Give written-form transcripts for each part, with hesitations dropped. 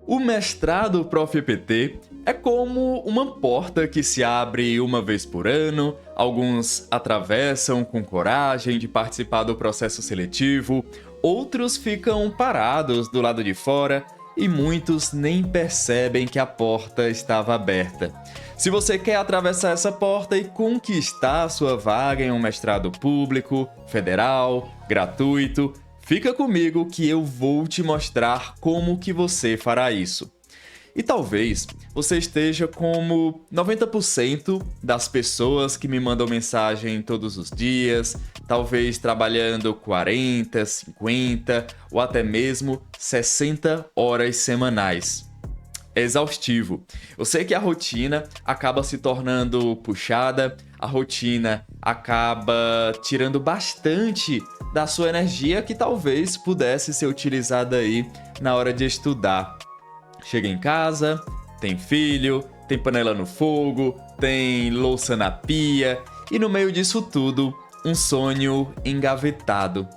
O mestrado Prof. EPT é como uma porta que se abre uma vez por ano, alguns atravessam com coragem de participar do processo seletivo, outros ficam parados do lado de fora e muitos nem percebem que a porta estava aberta. Se você quer atravessar essa porta e conquistar sua vaga em um mestrado público, federal, gratuito, fica comigo que eu vou te mostrar como que você fará isso. E talvez você esteja como 90% das pessoas que me mandam mensagem todos os dias, talvez trabalhando 40, 50 ou até mesmo 60 horas semanais. É exaustivo. Eu sei que a rotina acaba se tornando puxada, a rotina acaba tirando bastante da sua energia que talvez pudesse ser utilizada aí na hora de estudar. Chega em casa, tem filho, tem panela no fogo, tem louça na pia e no meio disso tudo, um sonho engavetado.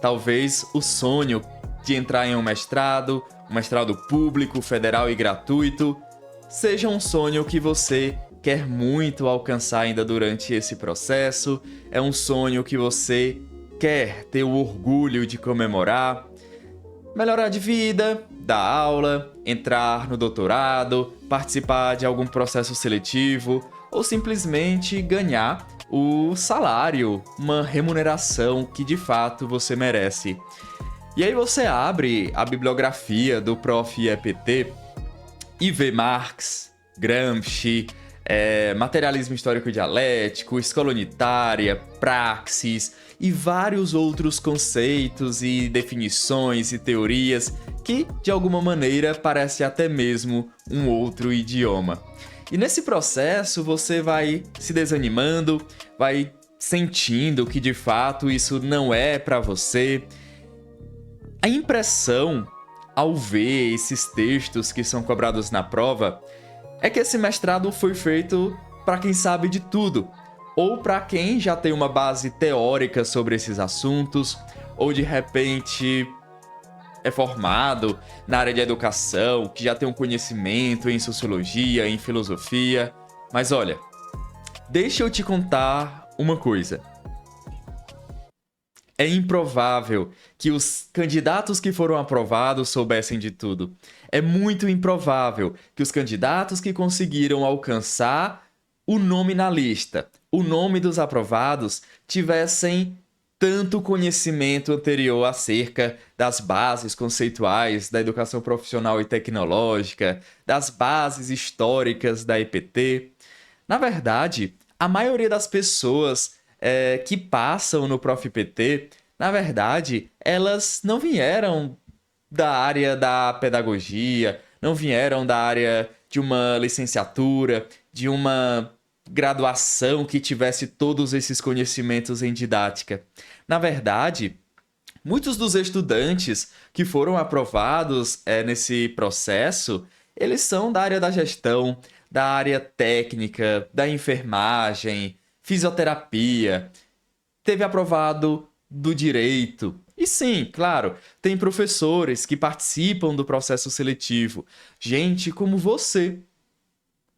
Talvez o sonho de entrar em um mestrado público, federal e gratuito, seja um sonho que você quer muito alcançar ainda durante esse processo, é um sonho que você quer ter o orgulho de comemorar, melhorar de vida, dar aula, entrar no doutorado, participar de algum processo seletivo ou simplesmente ganhar o salário, uma remuneração que de fato você merece. E aí você abre a bibliografia do Prof. EPT e vê Marx, Gramsci, materialismo histórico dialético, escola unitária, praxis e vários outros conceitos e definições e teorias que, de alguma maneira, parece até mesmo um outro idioma. E nesse processo você vai se desanimando, vai sentindo que de fato isso não é para você. A impressão, ao ver esses textos que são cobrados na prova, é que esse mestrado foi feito para quem sabe de tudo, ou para quem já tem uma base teórica sobre esses assuntos, ou de repente é formado na área de educação, que já tem um conhecimento em sociologia, em filosofia. Mas olha, deixa eu te contar uma coisa. É improvável que os candidatos que foram aprovados soubessem de tudo. É muito improvável que os candidatos que conseguiram alcançar o nome na lista, o nome dos aprovados, tivessem tanto conhecimento anterior acerca das bases conceituais da educação profissional e tecnológica, das bases históricas da EPT. Na verdade, a maioria das pessoas que passam no Prof. EPT, na verdade, elas não vieram da área da pedagogia, não vieram da área de uma licenciatura, de uma graduação que tivesse todos esses conhecimentos em didática. Na verdade, muitos dos estudantes que foram aprovados nesse processo, eles são da área da gestão, da área técnica, da enfermagem, fisioterapia, teve aprovado do direito. E sim, claro, tem professores que participam do processo seletivo. Gente como você.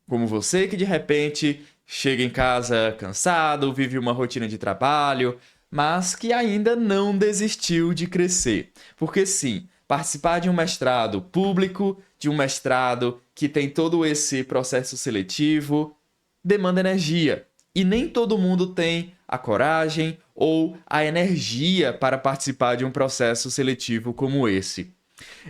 Como você que de repente chega em casa cansado, vive uma rotina de trabalho, mas que ainda não desistiu de crescer. Porque sim, participar de um mestrado público, de um mestrado que tem todo esse processo seletivo, demanda energia. E nem todo mundo tem a coragem ou a energia para participar de um processo seletivo como esse.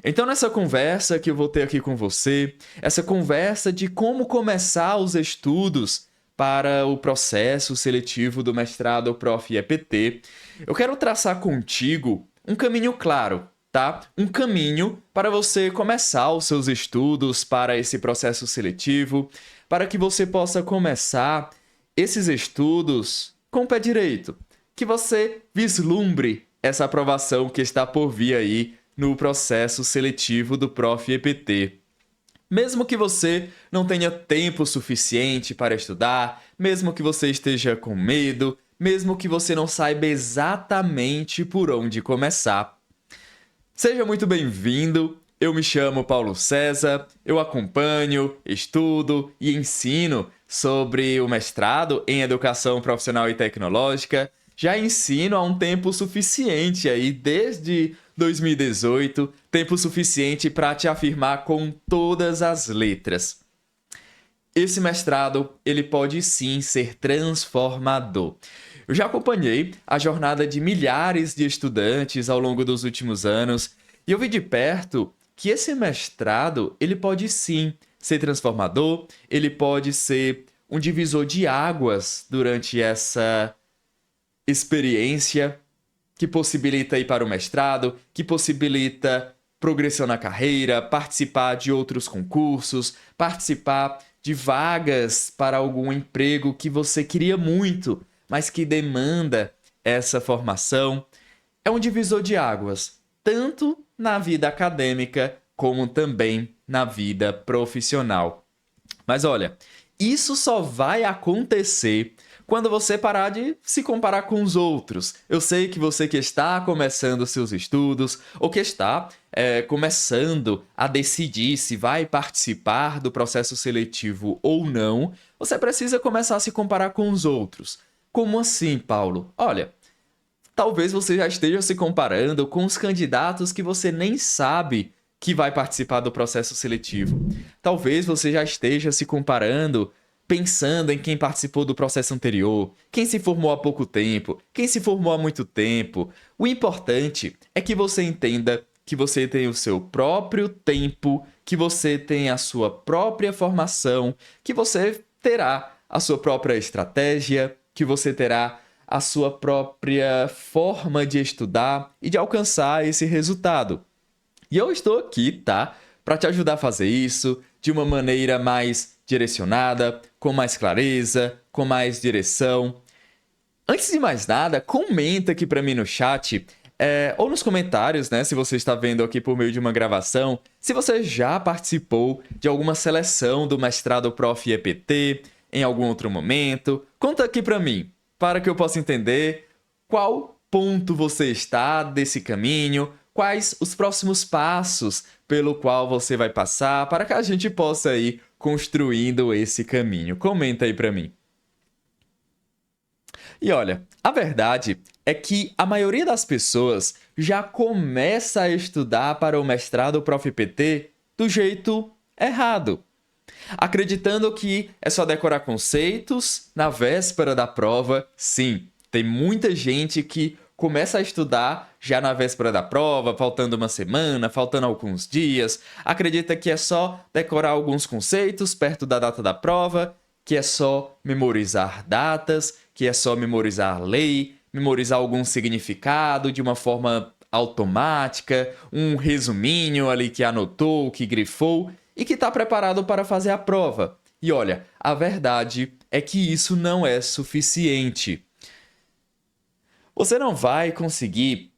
Então, nessa conversa que eu vou ter aqui com você, essa conversa de como começar os estudos para o processo seletivo do mestrado Prof. EPT, eu quero traçar contigo um caminho claro, tá? Um caminho para você começar os seus estudos para esse processo seletivo, para que você possa começar esses estudos com o pé direito, que você vislumbre essa aprovação que está por vir aí no processo seletivo do Prof. EPT. Mesmo que você não tenha tempo suficiente para estudar, mesmo que você esteja com medo, mesmo que você não saiba exatamente por onde começar. Seja muito bem-vindo, Eu me chamo Paulo César, eu acompanho, estudo e ensino sobre o mestrado em Educação Profissional e Tecnológica. Já ensino há um tempo suficiente aí, desde 2018, tempo suficiente para te afirmar com todas as letras. Esse mestrado, ele pode sim ser transformador. Eu já acompanhei a jornada de milhares de estudantes ao longo dos últimos anos e eu vi de perto que esse mestrado, ele pode sim ser transformador, ele pode ser um divisor de águas durante essa experiência que possibilita ir para o mestrado, que possibilita progressão na carreira, participar de outros concursos, participar de vagas para algum emprego que você queria muito, mas que demanda essa formação. É um divisor de águas, tanto na vida acadêmica como também na vida profissional. Mas olha, isso só vai acontecer quando você parar de se comparar com os outros. Eu sei que você que está começando seus estudos ou que está começando a decidir se vai participar do processo seletivo ou não, você precisa começar a se comparar com os outros. Como assim, Paulo? Olha, talvez você já esteja se comparando com os candidatos que você nem sabe que vai participar do processo seletivo. Talvez você já esteja se comparando pensando em quem participou do processo anterior, quem se formou há pouco tempo, quem se formou há muito tempo. O importante é que você entenda que você tem o seu próprio tempo, que você tem a sua própria formação, que você terá a sua própria estratégia, que você terá a sua própria forma de estudar e de alcançar esse resultado. E eu estou aqui, tá? Para te ajudar a fazer isso de uma maneira mais direcionada, com mais clareza, com mais direção. Antes de mais nada, comenta aqui para mim no chat, ou nos comentários, né? Se você está vendo aqui por meio de uma gravação, se você já participou de alguma seleção do mestrado Prof. EPT em algum outro momento. Conta aqui para mim, para que eu possa entender qual ponto você está desse caminho, quais os próximos passos pelo qual você vai passar, para que a gente possa ir construindo esse caminho. Comenta aí para mim. E olha, a verdade é que a maioria das pessoas já começa a estudar para o mestrado Prof. PT do jeito errado, acreditando que é só decorar conceitos na véspera da prova. Sim, tem muita gente que começa a estudar já na véspera da prova, faltando uma semana, faltando alguns dias, acredita que é só decorar alguns conceitos perto da data da prova, que é só memorizar datas, que é só memorizar lei, memorizar algum significado de uma forma automática, um resuminho ali que anotou, que grifou e que está preparado para fazer a prova. E olha, a verdade é que isso não é suficiente. Você não vai conseguir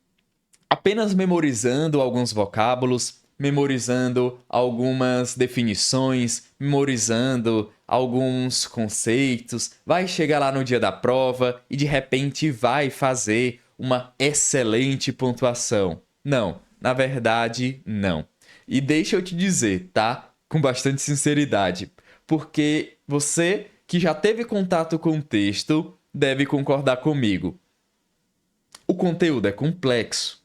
apenas memorizando alguns vocábulos, memorizando algumas definições, memorizando alguns conceitos, vai chegar lá no dia da prova e de repente vai fazer uma excelente pontuação. Não, na verdade, não. E deixa eu te dizer, tá? Com bastante sinceridade, porque você que já teve contato com o texto deve concordar comigo. O conteúdo é complexo.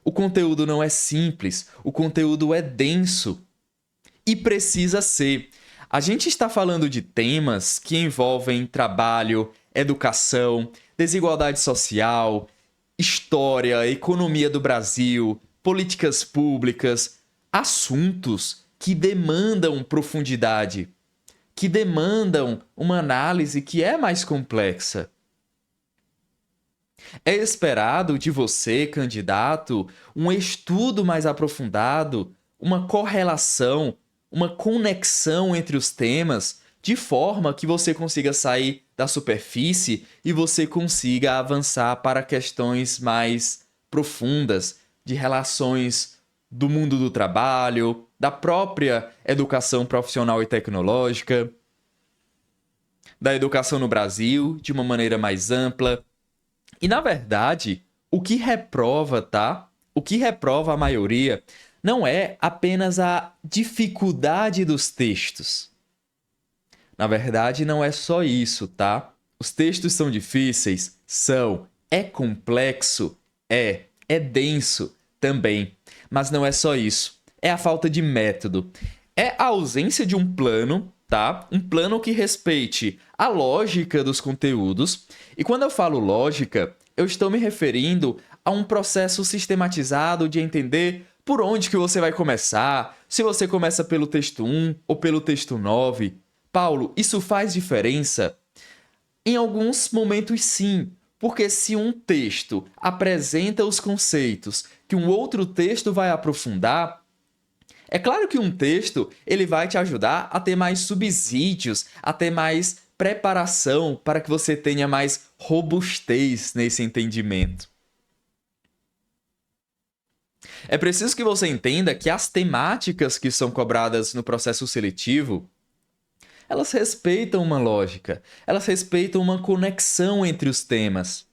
O conteúdo não é simples. O conteúdo é denso. E precisa ser. A gente está falando de temas que envolvem trabalho, educação, desigualdade social, história, economia do Brasil, políticas públicas, assuntos que demandam profundidade, que demandam uma análise que é mais complexa. É esperado de você, candidato, um estudo mais aprofundado, uma correlação, uma conexão entre os temas, de forma que você consiga sair da superfície e você consiga avançar para questões mais profundas, de relações do mundo do trabalho, da própria educação profissional e tecnológica, da educação no Brasil, de uma maneira mais ampla. E, na verdade, o que reprova, tá? O que reprova a maioria não é apenas a dificuldade dos textos. Na verdade, não é só isso, tá? Os textos são difíceis? São. É complexo? É. É denso? Também. Mas não é só isso. É a falta de método. É a ausência de um plano, tá? Um plano que respeite a lógica dos conteúdos. E quando eu falo lógica, eu estou me referindo a um processo sistematizado de entender por onde que você vai começar, se você começa pelo texto 1 ou pelo texto 9. Paulo, isso faz diferença? Em alguns momentos, sim, porque se um texto apresenta os conceitos que um outro texto vai aprofundar, é claro que um texto ele vai te ajudar a ter mais subsídios, a ter mais preparação para que você tenha mais robustez nesse entendimento. É preciso que você entenda que as temáticas que são cobradas no processo seletivo, elas respeitam uma lógica, elas respeitam uma conexão entre os temas.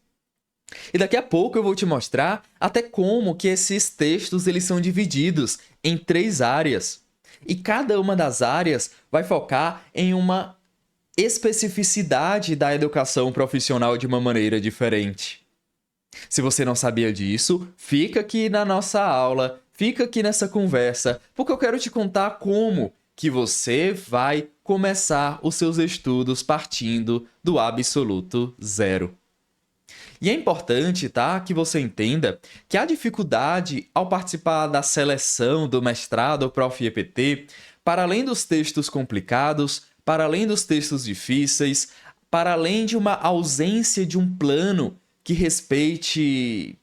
E daqui a pouco eu vou te mostrar até como que esses textos eles são divididos em 3 áreas. E cada uma das áreas vai focar em uma especificidade da educação profissional de uma maneira diferente. Se você não sabia disso, fica aqui na nossa aula, fica aqui nessa conversa, porque eu quero te contar como que você vai começar os seus estudos partindo do absoluto zero. E é importante, tá, que você entenda que a dificuldade ao participar da seleção do mestrado Prof. EPT, para além dos textos complicados, para além dos textos difíceis, para além de uma ausência de um plano que respeite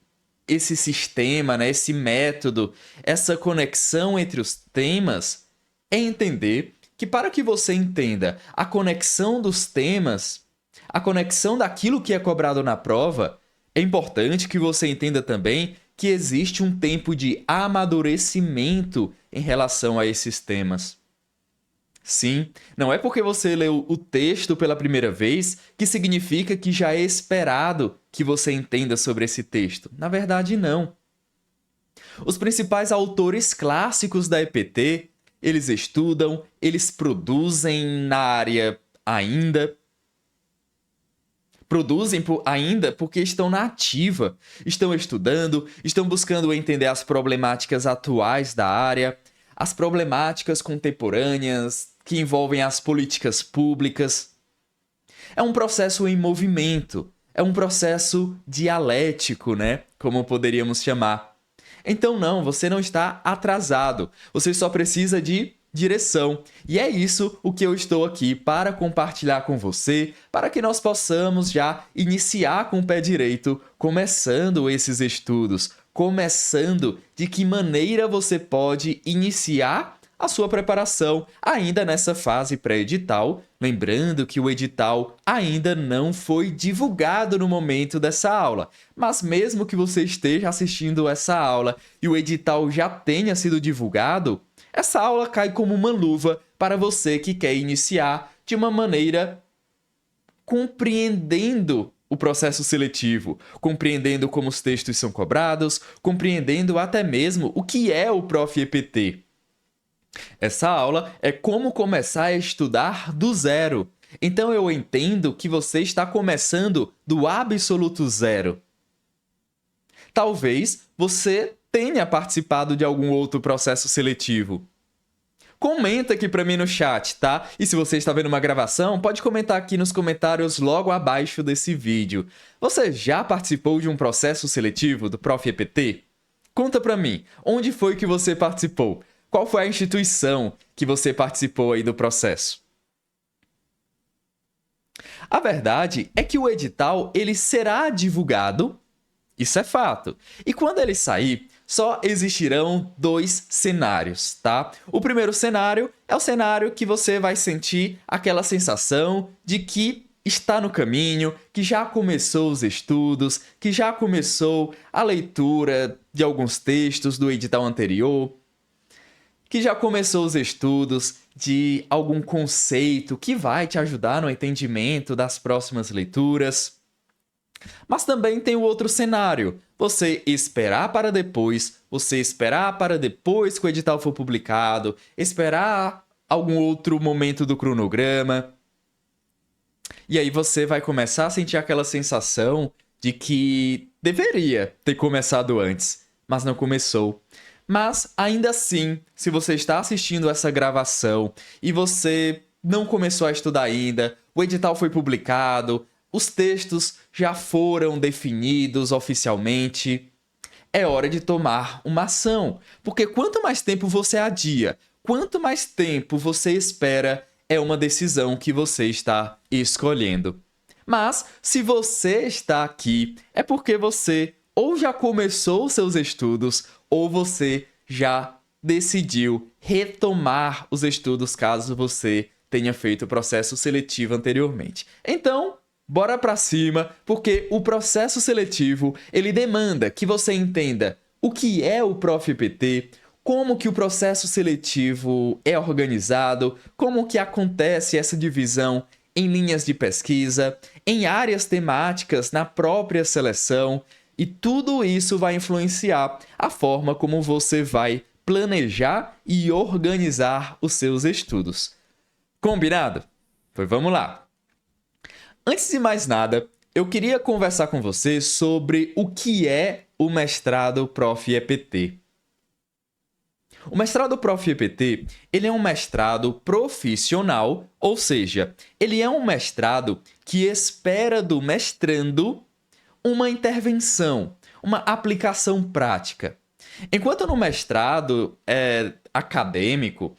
esse sistema, né, esse método, essa conexão entre os temas, é entender que para que você entenda a conexão dos temas, a conexão daquilo que é cobrado na prova, é importante que você entenda também que existe um tempo de amadurecimento em relação a esses temas. Sim, não é porque você leu o texto pela primeira vez que significa que já é esperado que você entenda sobre esse texto. Na verdade, não. Os principais autores clássicos da EPT, eles estudam, eles produzem na área ainda. Produzem ainda porque estão na ativa, estão estudando, estão buscando entender as problemáticas atuais da área, as problemáticas contemporâneas que envolvem as políticas públicas. É um processo em movimento, é um processo dialético, né? Como poderíamos chamar. Então não, você não está atrasado, você só precisa de direção. E é isso o que eu estou aqui para compartilhar com você, para que nós possamos já iniciar com o pé direito, começando esses estudos, começando de que maneira você pode iniciar a sua preparação ainda nessa fase pré-edital, lembrando que o edital ainda não foi divulgado no momento dessa aula, mas mesmo que você esteja assistindo essa aula e o edital já tenha sido divulgado, essa aula cai como uma luva para você que quer iniciar de uma maneira compreendendo o processo seletivo, compreendendo como os textos são cobrados, compreendendo até mesmo o que é o Prof. EPT. Essa aula é como começar a estudar do zero. Então eu entendo que você está começando do absoluto zero. Talvez você tenha participado de algum outro processo seletivo. Comenta aqui para mim no chat, tá? E se você está vendo uma gravação, pode comentar aqui nos comentários logo abaixo desse vídeo. Você já participou de um processo seletivo do Prof. EPT? Conta para mim, onde foi que você participou? Qual foi a instituição que você participou aí do processo? A verdade é que o edital ele será divulgado, isso é fato. E quando ele sair, só existirão 2 cenários, tá? O primeiro cenário é o cenário que você vai sentir aquela sensação de que está no caminho, que já começou os estudos, que já começou a leitura de alguns textos do edital anterior, que já começou os estudos de algum conceito que vai te ajudar no entendimento das próximas leituras. Mas também tem o outro cenário. você esperar para depois que o edital for publicado, esperar algum outro momento do cronograma. E aí você vai começar a sentir aquela sensação de que deveria ter começado antes, mas não começou. Mas, ainda assim, se você está assistindo essa gravação e você não começou a estudar ainda, o edital foi publicado, os textos já foram definidos oficialmente, é hora de tomar uma ação. Porque quanto mais tempo você adia, quanto mais tempo você espera, é uma decisão que você está escolhendo. Mas, se você está aqui, é porque você ou já começou seus estudos, ou você já decidiu retomar os estudos caso você tenha feito o processo seletivo anteriormente. Então, bora pra cima, porque o processo seletivo, ele demanda que você entenda o que é o ProfEPT, como que o processo seletivo é organizado, como que acontece essa divisão em linhas de pesquisa, em áreas temáticas na própria seleção, e tudo isso vai influenciar a forma como você vai planejar e organizar os seus estudos. Combinado? Pois vamos lá. Antes de mais nada, eu queria conversar com você sobre o que é o mestrado ProfEPT. O mestrado ProfEPT, ele é um mestrado profissional, ou seja, ele é um mestrado que espera do mestrando uma intervenção, uma aplicação prática. Enquanto no mestrado acadêmico,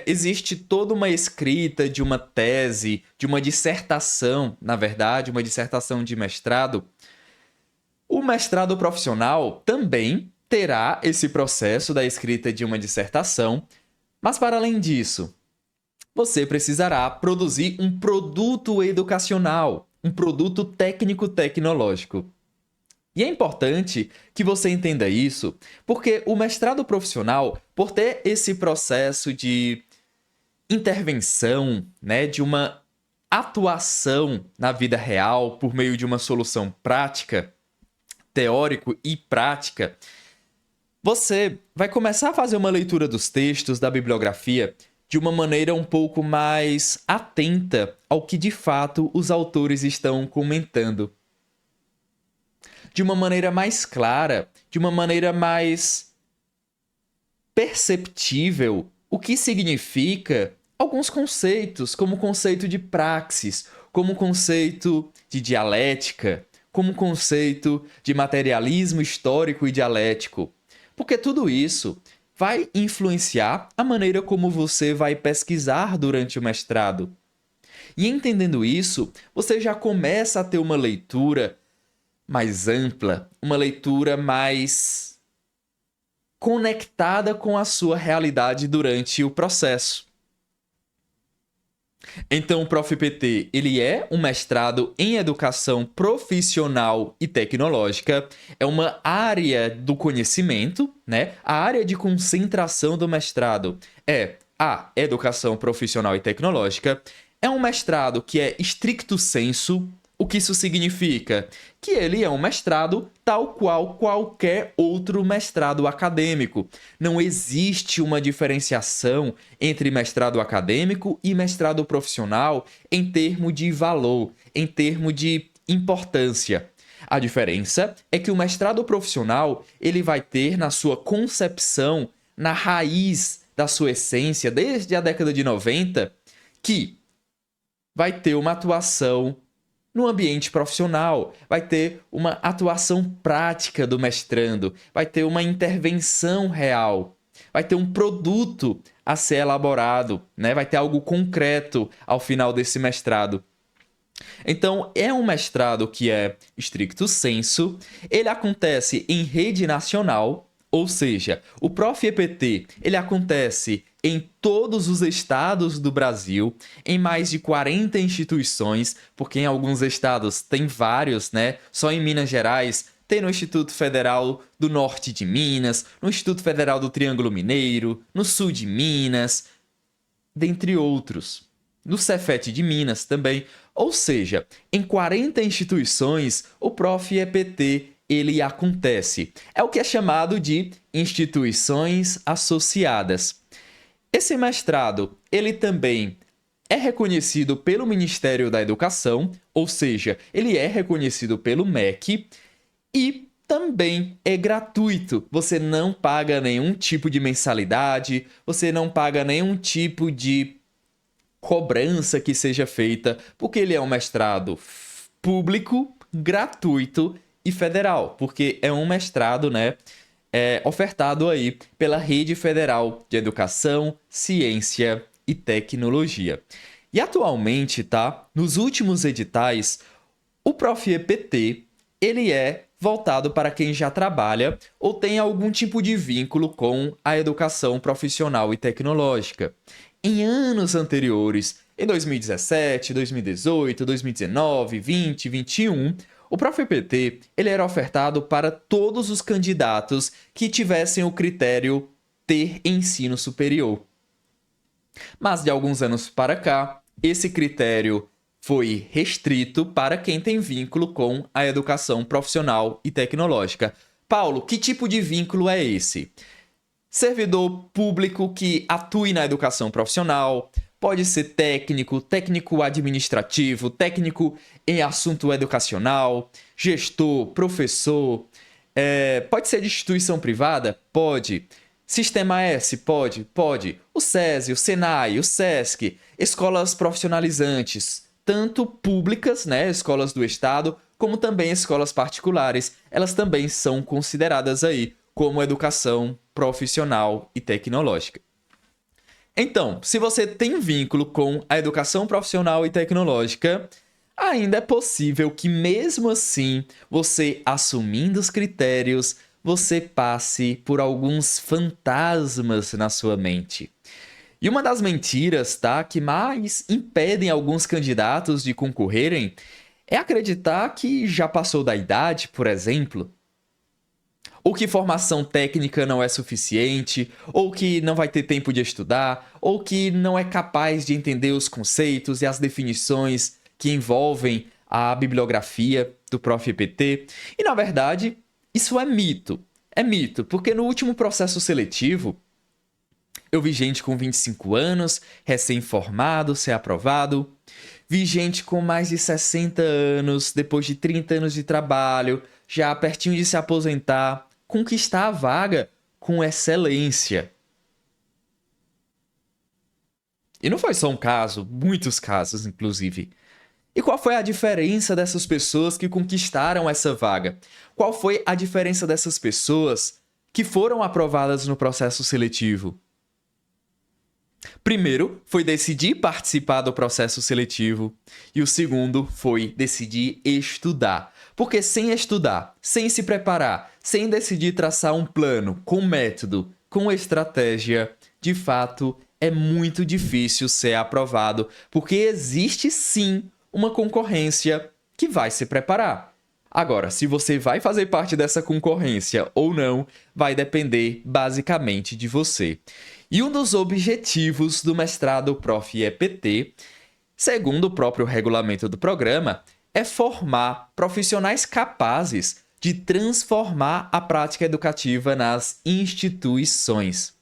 existe toda uma escrita de uma tese, de uma dissertação, na verdade, uma dissertação de mestrado, o mestrado profissional também terá esse processo da escrita de uma dissertação, mas para além disso, você precisará produzir um produto educacional, um produto técnico-tecnológico. E é importante que você entenda isso, porque o mestrado profissional, por ter esse processo de intervenção, né, de uma atuação na vida real por meio de uma solução prática, teórico e prática, você vai começar a fazer uma leitura dos textos da bibliografia de uma maneira um pouco mais atenta ao que de fato os autores estão comentando. De uma maneira mais clara, de uma maneira mais perceptível, o que significa alguns conceitos, como o conceito de praxis, como o conceito de dialética, como o conceito de materialismo histórico e dialético. Porque tudo isso vai influenciar a maneira como você vai pesquisar durante o mestrado. E entendendo isso, você já começa a ter uma leitura mais ampla, uma leitura mais conectada com a sua realidade durante o processo. Então, o ProfEPT, ele é um mestrado em educação profissional e tecnológica, é uma área do conhecimento, né? A área de concentração do mestrado é a educação profissional e tecnológica, é um mestrado que é stricto sensu. O que isso significa? Que ele é um mestrado tal qual qualquer outro mestrado acadêmico. Não existe uma diferenciação entre mestrado acadêmico e mestrado profissional em termos de valor, em termos de importância. A diferença é que o mestrado profissional ele vai ter na sua concepção, na raiz da sua essência, desde a década de 90, que vai ter uma atuação no ambiente profissional, vai ter uma atuação prática do mestrando, vai ter uma intervenção real, vai ter um produto a ser elaborado, né? Vai ter algo concreto ao final desse mestrado. Então, é um mestrado que é stricto sensu, ele acontece em rede nacional, ou seja, o ProfEPT ele acontece em todos os estados do Brasil, em mais de 40 instituições, porque em alguns estados tem vários, né? Só em Minas Gerais tem no Instituto Federal do Norte de Minas, no Instituto Federal do Triângulo Mineiro, no Sul de Minas, dentre outros. No Cefet de Minas também. Ou seja, em 40 instituições, o ProfEPT ele acontece? É o que é chamado de instituições associadas. Esse mestrado, ele também é reconhecido pelo Ministério da Educação, ou seja, ele é reconhecido pelo MEC e também é gratuito. Você não paga nenhum tipo de mensalidade, você não paga nenhum tipo de cobrança que seja feita, porque ele é um mestrado público, gratuito e federal, porque é um mestrado, ofertado aí pela Rede Federal de Educação, Ciência e Tecnologia. E atualmente, nos últimos editais, o ProfEPT, ele é voltado para quem já trabalha ou tem algum tipo de vínculo com a educação profissional e tecnológica. Em anos anteriores, em 2017, 2018, 2019, 20, 21, o ProfEPT ele era ofertado para todos os candidatos que tivessem o critério ter ensino superior. Mas de alguns anos para cá, esse critério foi restrito para quem tem vínculo com a educação profissional e tecnológica. Paulo, que tipo de vínculo é esse? Servidor público que atue na educação profissional, pode ser técnico, técnico administrativo, técnico em assunto educacional, gestor, professor, pode ser de instituição privada? Pode. Sistema S? Pode, pode. O SESI, o SENAI, o SESC, escolas profissionalizantes, tanto públicas, escolas do Estado, como também escolas particulares, elas também são consideradas aí como educação profissional e tecnológica. Então, se você tem vínculo com a educação profissional e tecnológica, ainda é possível que mesmo assim, você assumindo os critérios, você passe por alguns fantasmas na sua mente. E uma das mentiras, que mais impedem alguns candidatos de concorrerem é acreditar que já passou da idade, por exemplo, ou que formação técnica não é suficiente, ou que não vai ter tempo de estudar, ou que não é capaz de entender os conceitos e as definições que envolvem a bibliografia do ProfEPT. E, na verdade, isso é mito. É mito, porque no último processo seletivo, eu vi gente com 25 anos, recém-formado, ser aprovado. Vi gente com mais de 60 anos, depois de 30 anos de trabalho, já pertinho de se aposentar, conquistar a vaga com excelência. E não foi só um caso, muitos casos, inclusive. E qual foi a diferença dessas pessoas que conquistaram essa vaga? Qual foi a diferença dessas pessoas que foram aprovadas no processo seletivo? Primeiro, foi decidir participar do processo seletivo. E o segundo foi decidir estudar. Porque sem estudar, sem se preparar, sem decidir traçar um plano com método, com estratégia, de fato, é muito difícil ser aprovado. Porque existe sim uma concorrência que vai se preparar. Agora, se você vai fazer parte dessa concorrência ou não, vai depender basicamente de você. E um dos objetivos do mestrado ProfEPT, segundo o próprio regulamento do programa, é formar profissionais capazes de transformar a prática educativa nas instituições.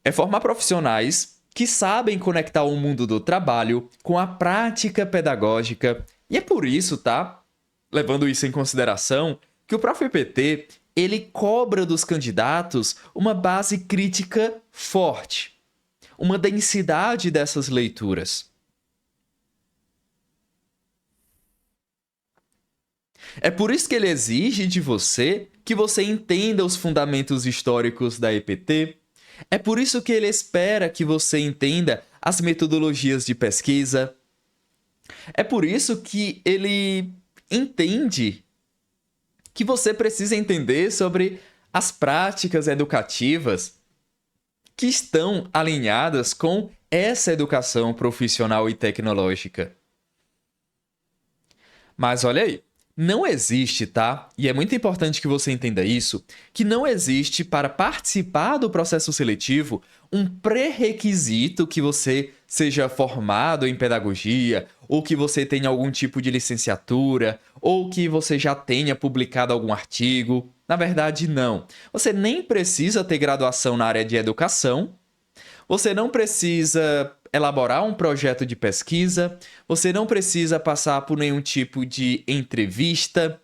É formar profissionais que sabem conectar o mundo do trabalho com a prática pedagógica. E é por isso, levando isso em consideração, que o ProfEPT ele cobra dos candidatos uma base crítica forte, uma densidade dessas leituras. É por isso que ele exige de você que você entenda os fundamentos históricos da EPT. É por isso que ele espera que você entenda as metodologias de pesquisa. É por isso que ele entende que você precisa entender sobre as práticas educativas que estão alinhadas com essa educação profissional e tecnológica. Mas olha aí, não existe, e é muito importante que você entenda isso, que não existe para participar do processo seletivo um pré-requisito que você seja formado em pedagogia, ou que você tenha algum tipo de licenciatura, ou que você já tenha publicado algum artigo. Na verdade, não. Você nem precisa ter graduação na área de educação, você não precisa elaborar um projeto de pesquisa, você não precisa passar por nenhum tipo de entrevista.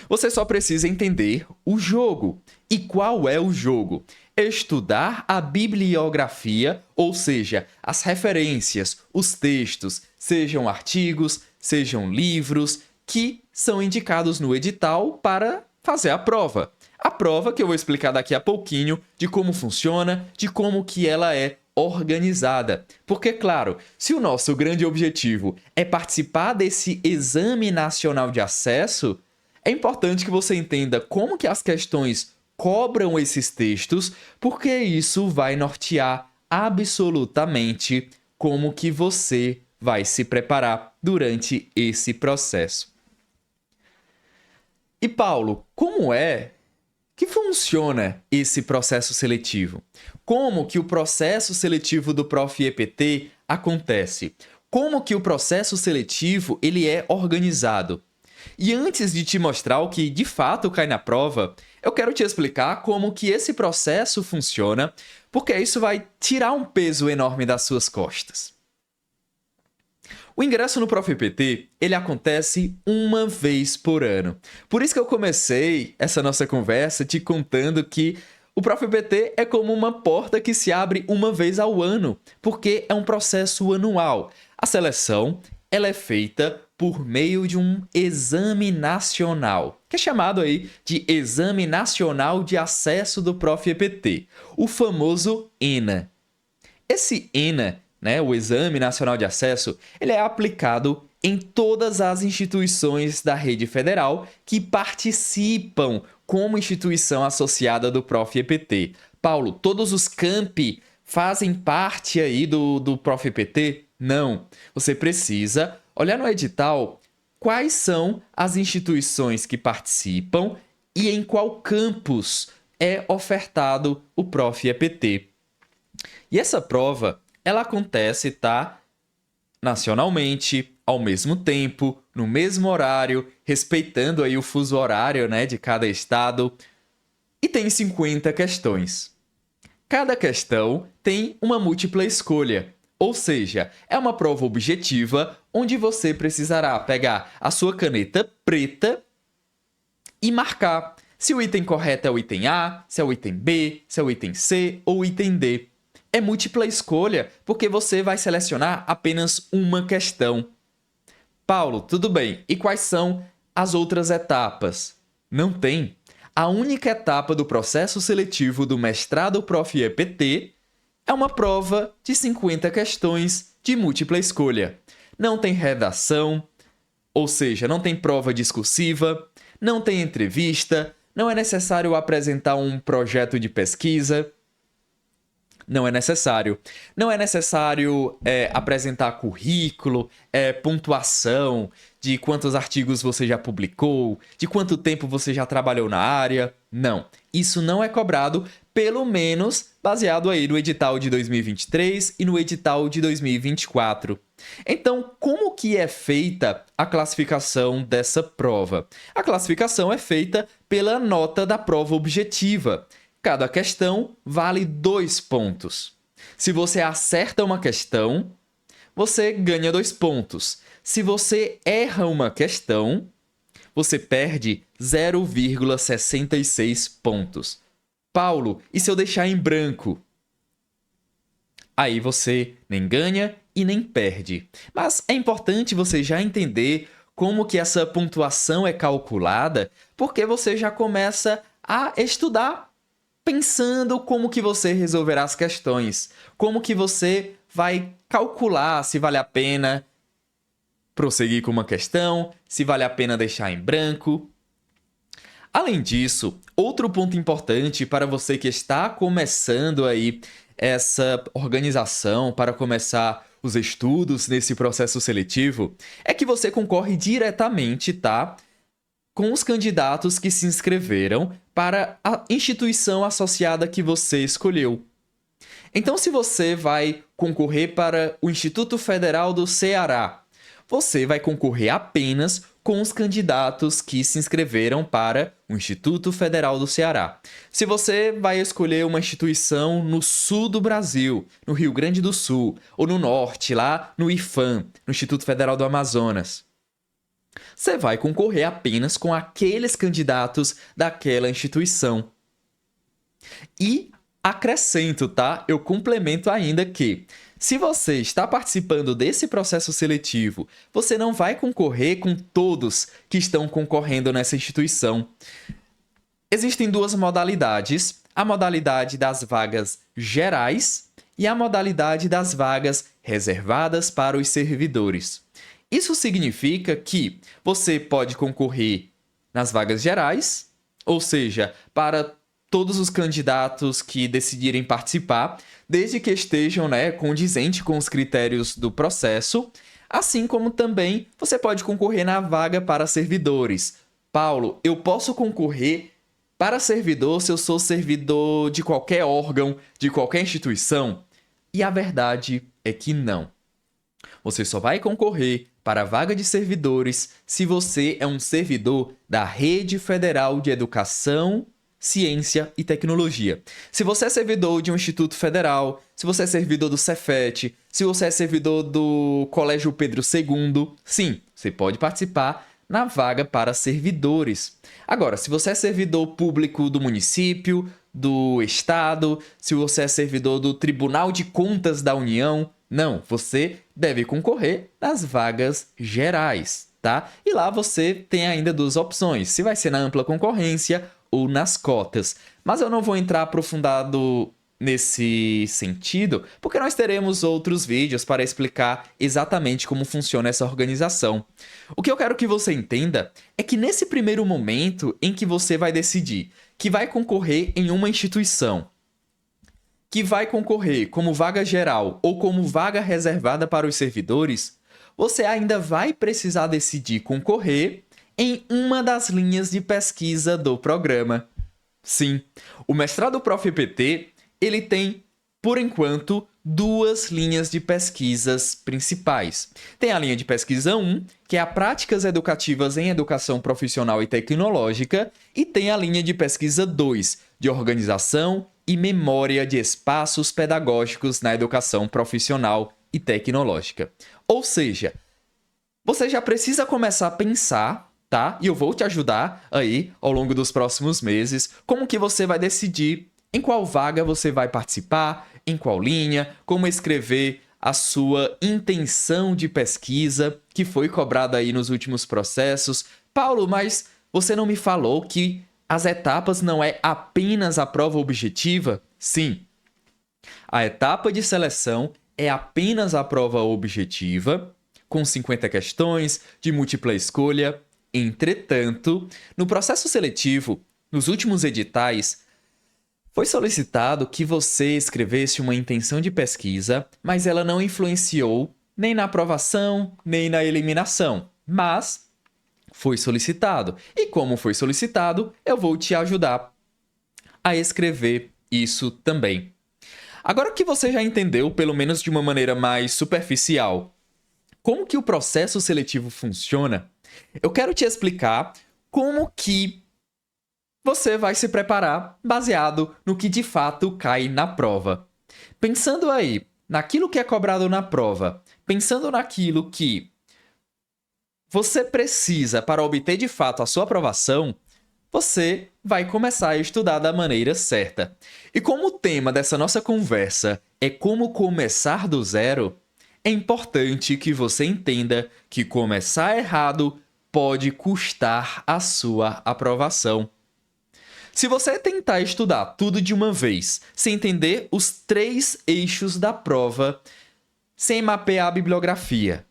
Você só precisa entender o jogo. E qual é o jogo? Estudar a bibliografia, ou seja, as referências, os textos, sejam artigos, sejam livros, que são indicados no edital para fazer a prova. A prova que eu vou explicar daqui a pouquinho de como funciona, de como que ela é organizada. Porque, claro, se o nosso grande objetivo é participar desse Exame Nacional de Acesso, é importante que você entenda como que as questões cobram esses textos, porque isso vai nortear absolutamente como que você vai se preparar durante esse processo. E Paulo, como é que funciona esse processo seletivo? Como que o processo seletivo do Prof. EPT acontece? Como que o processo seletivo ele é organizado? E antes de te mostrar o que de fato cai na prova, eu quero te explicar como que esse processo funciona, porque isso vai tirar um peso enorme das suas costas. O ingresso no Prof. EPT, ele acontece uma vez por ano. Por isso que eu comecei essa nossa conversa te contando que o Prof. EPT é como uma porta que se abre uma vez ao ano, porque é um processo anual. A seleção, ela é feita por meio de um exame nacional, que é chamado aí de Exame Nacional de Acesso do Prof. EPT, o famoso ENA. Esse ENA, o Exame Nacional de Acesso, ele é aplicado em todas as instituições da rede federal que participam como instituição associada do Prof. EPT. Paulo, todos os campi fazem parte aí do Prof. EPT? Não. Você precisa olhar no edital quais são as instituições que participam e em qual campus é ofertado o Prof. EPT. E essa prova, ela acontece, nacionalmente, ao mesmo tempo, no mesmo horário, respeitando aí o fuso horário, de cada estado, e tem 50 questões. Cada questão tem uma múltipla escolha, ou seja, é uma prova objetiva onde você precisará pegar a sua caneta preta e marcar se o item correto é o item A, se é o item B, se é o item C ou o item D. É múltipla escolha, porque você vai selecionar apenas uma questão. Paulo, tudo bem. E quais são as outras etapas? Não tem. A única etapa do processo seletivo do mestrado Prof. EPT é uma prova de 50 questões de múltipla escolha. Não tem redação, ou seja, não tem prova discursiva, não tem entrevista, não é necessário apresentar um projeto de pesquisa. Não é necessário. Não é necessário apresentar currículo, pontuação de quantos artigos você já publicou, de quanto tempo você já trabalhou na área. Não. Isso não é cobrado, pelo menos baseado aí no edital de 2023 e no edital de 2024. Então, como que é feita a classificação dessa prova? A classificação é feita pela nota da prova objetiva. Cada questão vale 2 pontos. Se você acerta uma questão, você ganha 2 pontos. Se você erra uma questão, você perde 0,66 pontos. Paulo, e se eu deixar em branco? Aí você nem ganha e nem perde. Mas é importante você já entender como que essa pontuação é calculada, porque você já começa a estudar pensando como que você resolverá as questões, como que você vai calcular se vale a pena prosseguir com uma questão, se vale a pena deixar em branco. Além disso, outro ponto importante para você que está começando aí essa organização para começar os estudos nesse processo seletivo é que você concorre diretamente, com os candidatos que se inscreveram para a instituição associada que você escolheu. Então, se você vai concorrer para o Instituto Federal do Ceará, você vai concorrer apenas com os candidatos que se inscreveram para o Instituto Federal do Ceará. Se você vai escolher uma instituição no sul do Brasil, no Rio Grande do Sul, ou no norte, lá no IFAM, no Instituto Federal do Amazonas, você vai concorrer apenas com aqueles candidatos daquela instituição. E acrescento, tá? Eu complemento ainda que, se você está participando desse processo seletivo, você não vai concorrer com todos que estão concorrendo nessa instituição. Existem duas modalidades: a modalidade das vagas gerais e a modalidade das vagas reservadas para os servidores. Isso significa que você pode concorrer nas vagas gerais, ou seja, para todos os candidatos que decidirem participar, desde que estejam, condizente com os critérios do processo, assim como também você pode concorrer na vaga para servidores. Paulo, eu posso concorrer para servidor se eu sou servidor de qualquer órgão, de qualquer instituição? E a verdade é que não. Você só vai concorrer para a vaga de servidores se você é um servidor da Rede Federal de Educação, Ciência e Tecnologia. Se você é servidor de um instituto federal, se você é servidor do Cefet, se você é servidor do Colégio Pedro II, sim, você pode participar na vaga para servidores. Agora, se você é servidor público do município, do estado, se você é servidor do Tribunal de Contas da União, não, você deve concorrer nas vagas gerais, tá? E lá você tem ainda duas opções, se vai ser na ampla concorrência ou nas cotas. Mas eu não vou entrar aprofundado nesse sentido, porque nós teremos outros vídeos para explicar exatamente como funciona essa organização. O que eu quero que você entenda é que nesse primeiro momento em que você vai decidir que vai concorrer em uma instituição, que vai concorrer como vaga geral ou como vaga reservada para os servidores, você ainda vai precisar decidir concorrer em uma das linhas de pesquisa do programa. Sim, o mestrado Prof. EPT, ele tem, por enquanto, duas linhas de pesquisas principais. Tem a linha de pesquisa 1, que é a Práticas Educativas em Educação Profissional e Tecnológica, e tem a linha de pesquisa 2, de Organização e Memória de Espaços Pedagógicos na Educação Profissional e Tecnológica. Ou seja, você já precisa começar a pensar, tá? E eu vou te ajudar aí ao longo dos próximos meses, como que você vai decidir em qual vaga você vai participar, em qual linha, como escrever a sua intenção de pesquisa, que foi cobrada aí nos últimos processos. Paulo, mas você não me falou que as etapas não é apenas a prova objetiva? Sim. A etapa de seleção é apenas a prova objetiva, com 50 questões de múltipla escolha. Entretanto, no processo seletivo, nos últimos editais, foi solicitado que você escrevesse uma intenção de pesquisa, mas ela não influenciou nem na aprovação, nem na eliminação. Mas foi solicitado. E como foi solicitado, eu vou te ajudar a escrever isso também. Agora que você já entendeu, pelo menos de uma maneira mais superficial, como que o processo seletivo funciona, eu quero te explicar como que você vai se preparar baseado no que de fato cai na prova. Pensando aí naquilo que é cobrado na prova, pensando naquilo que você precisa para obter de fato a sua aprovação, você vai começar a estudar da maneira certa. E como o tema dessa nossa conversa é como começar do zero, é importante que você entenda que começar errado pode custar a sua aprovação. Se você tentar estudar tudo de uma vez, sem entender os 3 eixos da prova, sem mapear a bibliografia,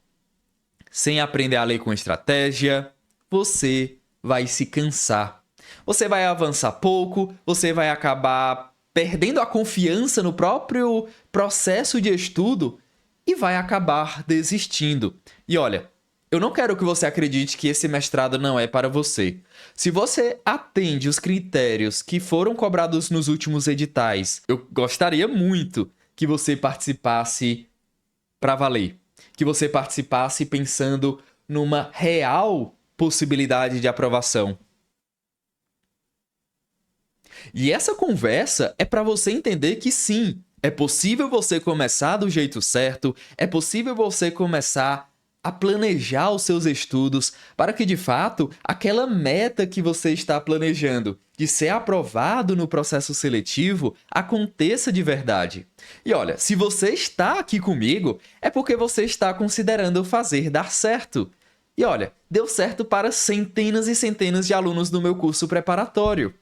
sem aprender a ler com estratégia, você vai se cansar. Você vai avançar pouco, você vai acabar perdendo a confiança no próprio processo de estudo e vai acabar desistindo. E olha, eu não quero que você acredite que esse mestrado não é para você. Se você atende os critérios que foram cobrados nos últimos editais, eu gostaria muito que você participasse para valer. que você participasse pensando numa real possibilidade de aprovação. E essa conversa é para você entender que sim, é possível você começar do jeito certo, é possível você começar a planejar os seus estudos para que, de fato, aquela meta que você está planejando de ser aprovado no processo seletivo aconteça de verdade. E olha, se você está aqui comigo, é porque você está considerando fazer dar certo. E olha, deu certo para centenas e centenas de alunos do meu curso preparatório.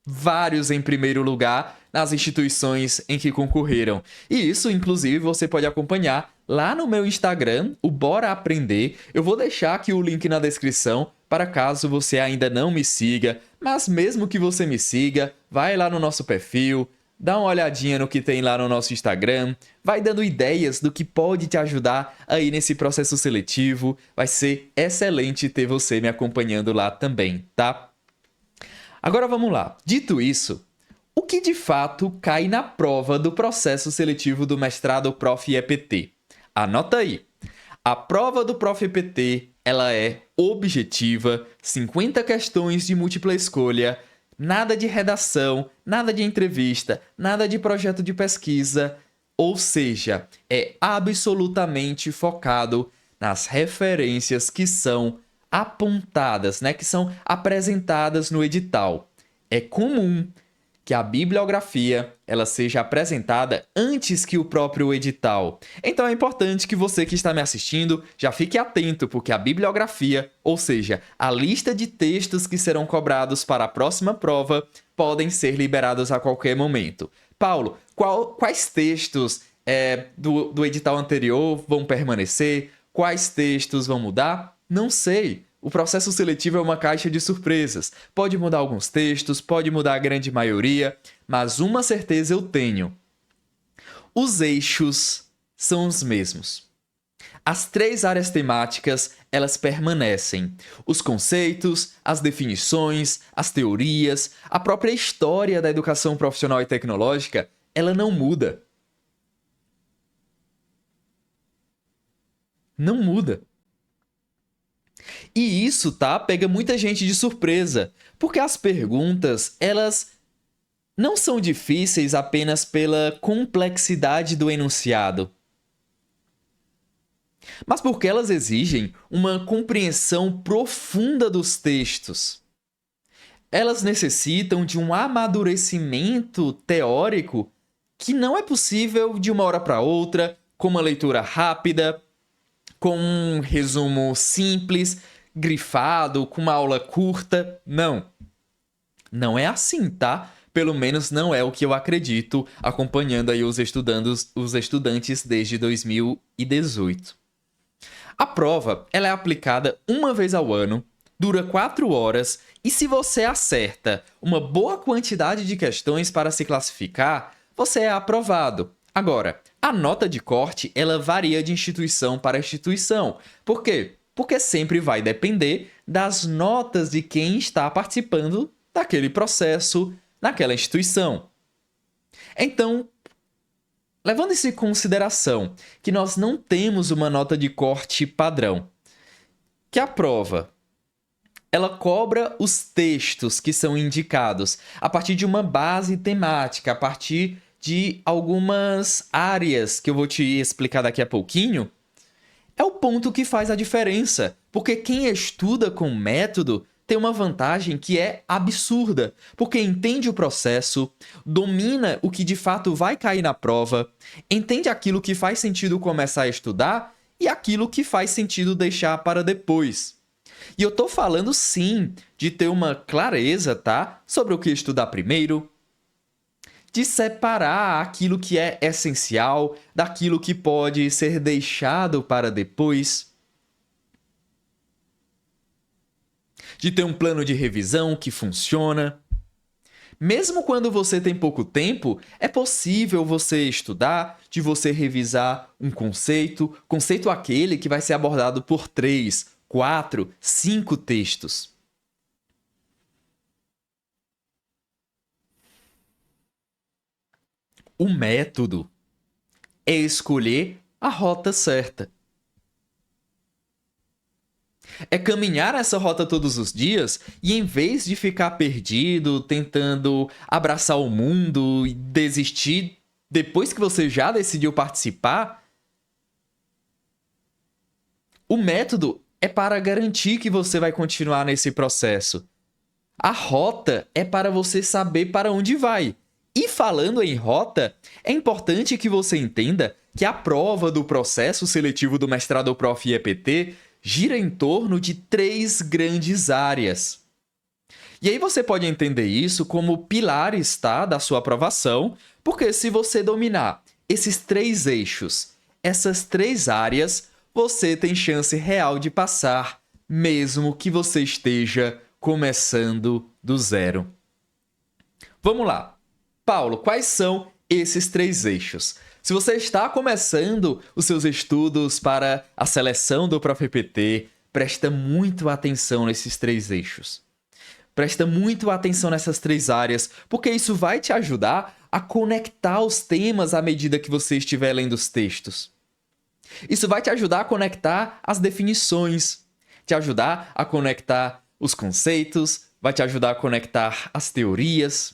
Vários em primeiro lugar nas instituições em que concorreram. E isso, inclusive, você pode acompanhar lá no meu Instagram, o Bora Aprender. Eu vou deixar aqui o link na descrição para caso você ainda não me siga. Mas mesmo que você me siga, vai lá no nosso perfil, dá uma olhadinha no que tem lá no nosso Instagram, vai dando ideias do que pode te ajudar aí nesse processo seletivo. Vai ser excelente ter você me acompanhando lá também, tá? Agora vamos lá. Dito isso, o que de fato cai na prova do processo seletivo do mestrado Prof. EPT? Anota aí. A prova do Prof. EPT, ela é objetiva, 50 questões de múltipla escolha, nada de redação, nada de entrevista, nada de projeto de pesquisa, ou seja, é absolutamente focado nas referências que são apontadas, que são apresentadas no edital. É comum que a bibliografia ela seja apresentada antes que o próprio edital. Então é importante que você que está me assistindo já fique atento, porque a bibliografia, ou seja, a lista de textos que serão cobrados para a próxima prova, podem ser liberados a qualquer momento. Paulo, quais textos do edital anterior vão permanecer? Quais textos vão mudar? Não sei. O processo seletivo é uma caixa de surpresas. Pode mudar alguns textos, pode mudar a grande maioria, mas uma certeza eu tenho. Os eixos são os mesmos. As 3 áreas temáticas, elas permanecem. Os conceitos, as definições, as teorias, a própria história da educação profissional e tecnológica, ela não muda. Não muda. E isso, pega muita gente de surpresa, porque as perguntas, elas não são difíceis apenas pela complexidade do enunciado, mas porque elas exigem uma compreensão profunda dos textos. Elas necessitam de um amadurecimento teórico que não é possível de uma hora para outra, com uma leitura rápida, com um resumo simples, grifado, com uma aula curta. Não. Não é assim, tá? Pelo menos não é o que eu acredito, acompanhando aí os estudantes desde 2018. A prova, ela é aplicada uma vez ao ano, dura 4 horas, e se você acerta uma boa quantidade de questões para se classificar, você é aprovado. Agora, a nota de corte, ela varia de instituição para instituição. Por quê? Porque sempre vai depender das notas de quem está participando daquele processo naquela instituição. Então, levando isso em consideração que nós não temos uma nota de corte padrão, que a prova ela cobra os textos que são indicados a partir de uma base temática, a partir de algumas áreas que eu vou te explicar daqui a pouquinho, é o ponto que faz a diferença. Porque quem estuda com método tem uma vantagem que é absurda, porque entende o processo, domina o que de fato vai cair na prova, entende aquilo que faz sentido começar a estudar e aquilo que faz sentido deixar para depois. E eu tô falando sim de ter uma clareza, sobre o que estudar primeiro, de separar aquilo que é essencial daquilo que pode ser deixado para depois, de ter um plano de revisão que funciona. Mesmo quando você tem pouco tempo, é possível você estudar, de você revisar um conceito aquele que vai ser abordado por 3, 4, 5 textos. O método é escolher a rota certa. É caminhar essa rota todos os dias e, em vez de ficar perdido, tentando abraçar o mundo e desistir depois que você já decidiu participar, o método é para garantir que você vai continuar nesse processo. A rota é para você saber para onde vai. E falando em rota, é importante que você entenda que a prova do processo seletivo do mestrado Prof. EPT gira em torno de 3 grandes áreas. E aí você pode entender isso como pilares, tá, da sua aprovação, porque se você dominar esses 3 eixos, essas 3 áreas, você tem chance real de passar, mesmo que você esteja começando do zero. Vamos lá. Paulo, quais são esses 3 eixos? Se você está começando os seus estudos para a seleção do Prof. EPT, presta muito atenção nesses 3 eixos. Presta muito atenção nessas 3 áreas, porque isso vai te ajudar a conectar os temas à medida que você estiver lendo os textos. Isso vai te ajudar a conectar as definições, te ajudar a conectar os conceitos, vai te ajudar a conectar as teorias.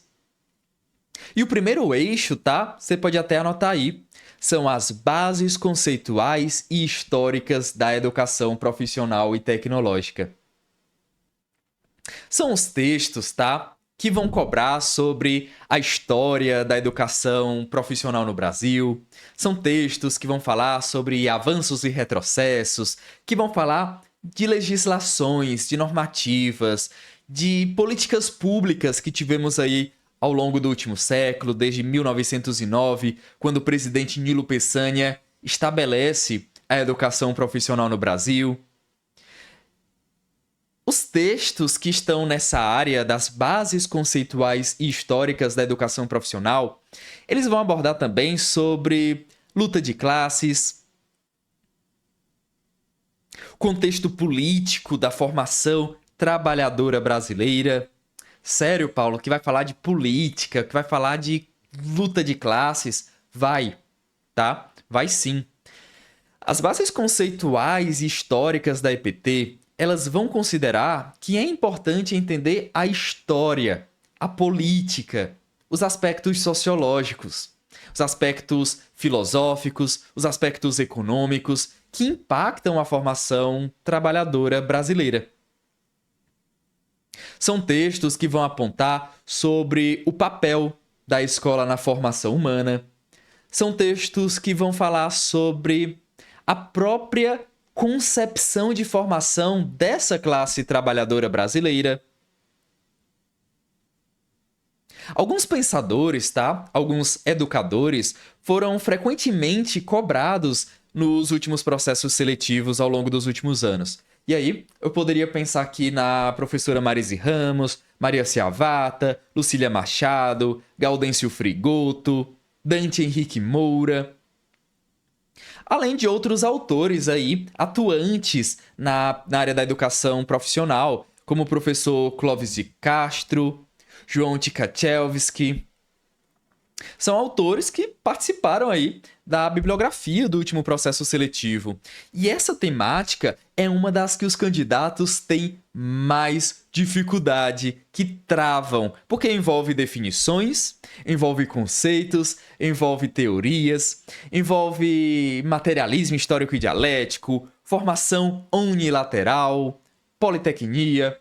E o primeiro eixo, tá? Você pode até anotar aí. São as bases conceituais e históricas da educação profissional e tecnológica. São os textos, tá? Que vão cobrar sobre a história da educação profissional no Brasil. São textos que vão falar sobre avanços e retrocessos, que vão falar de legislações, de normativas, de políticas públicas que tivemos aí ao longo do último século, desde 1909, quando o presidente Nilo Peçanha estabelece a educação profissional no Brasil. Os textos que estão nessa área das bases conceituais e históricas da educação profissional, eles vão abordar também sobre luta de classes, contexto político da formação trabalhadora brasileira. Sério, Paulo, que vai falar de política, que vai falar de luta de classes? Vai, tá? Vai sim. As bases conceituais e históricas da EPT, elas vão considerar que é importante entender a história, a política, os aspectos sociológicos, os aspectos filosóficos, os aspectos econômicos que impactam a formação trabalhadora brasileira. São textos que vão apontar sobre o papel da escola na formação humana. São textos que vão falar sobre a própria concepção de formação dessa classe trabalhadora brasileira. Alguns pensadores, tá? Alguns educadores foram frequentemente cobrados nos últimos processos seletivos ao longo dos últimos anos. E aí, eu poderia pensar aqui na professora Marise Ramos, Maria Ciavata, Lucília Machado, Gaudêncio Frigoto, Dante Henrique Moura, além de outros autores aí atuantes na área da educação profissional, como o professor Clóvis de Castro, João Tikachelski. São autores que participaram aí da bibliografia do último processo seletivo. E essa temática é uma das que os candidatos têm mais dificuldade, que travam, porque envolve definições, envolve conceitos, envolve teorias, envolve materialismo histórico e dialético, formação unilateral, politecnia,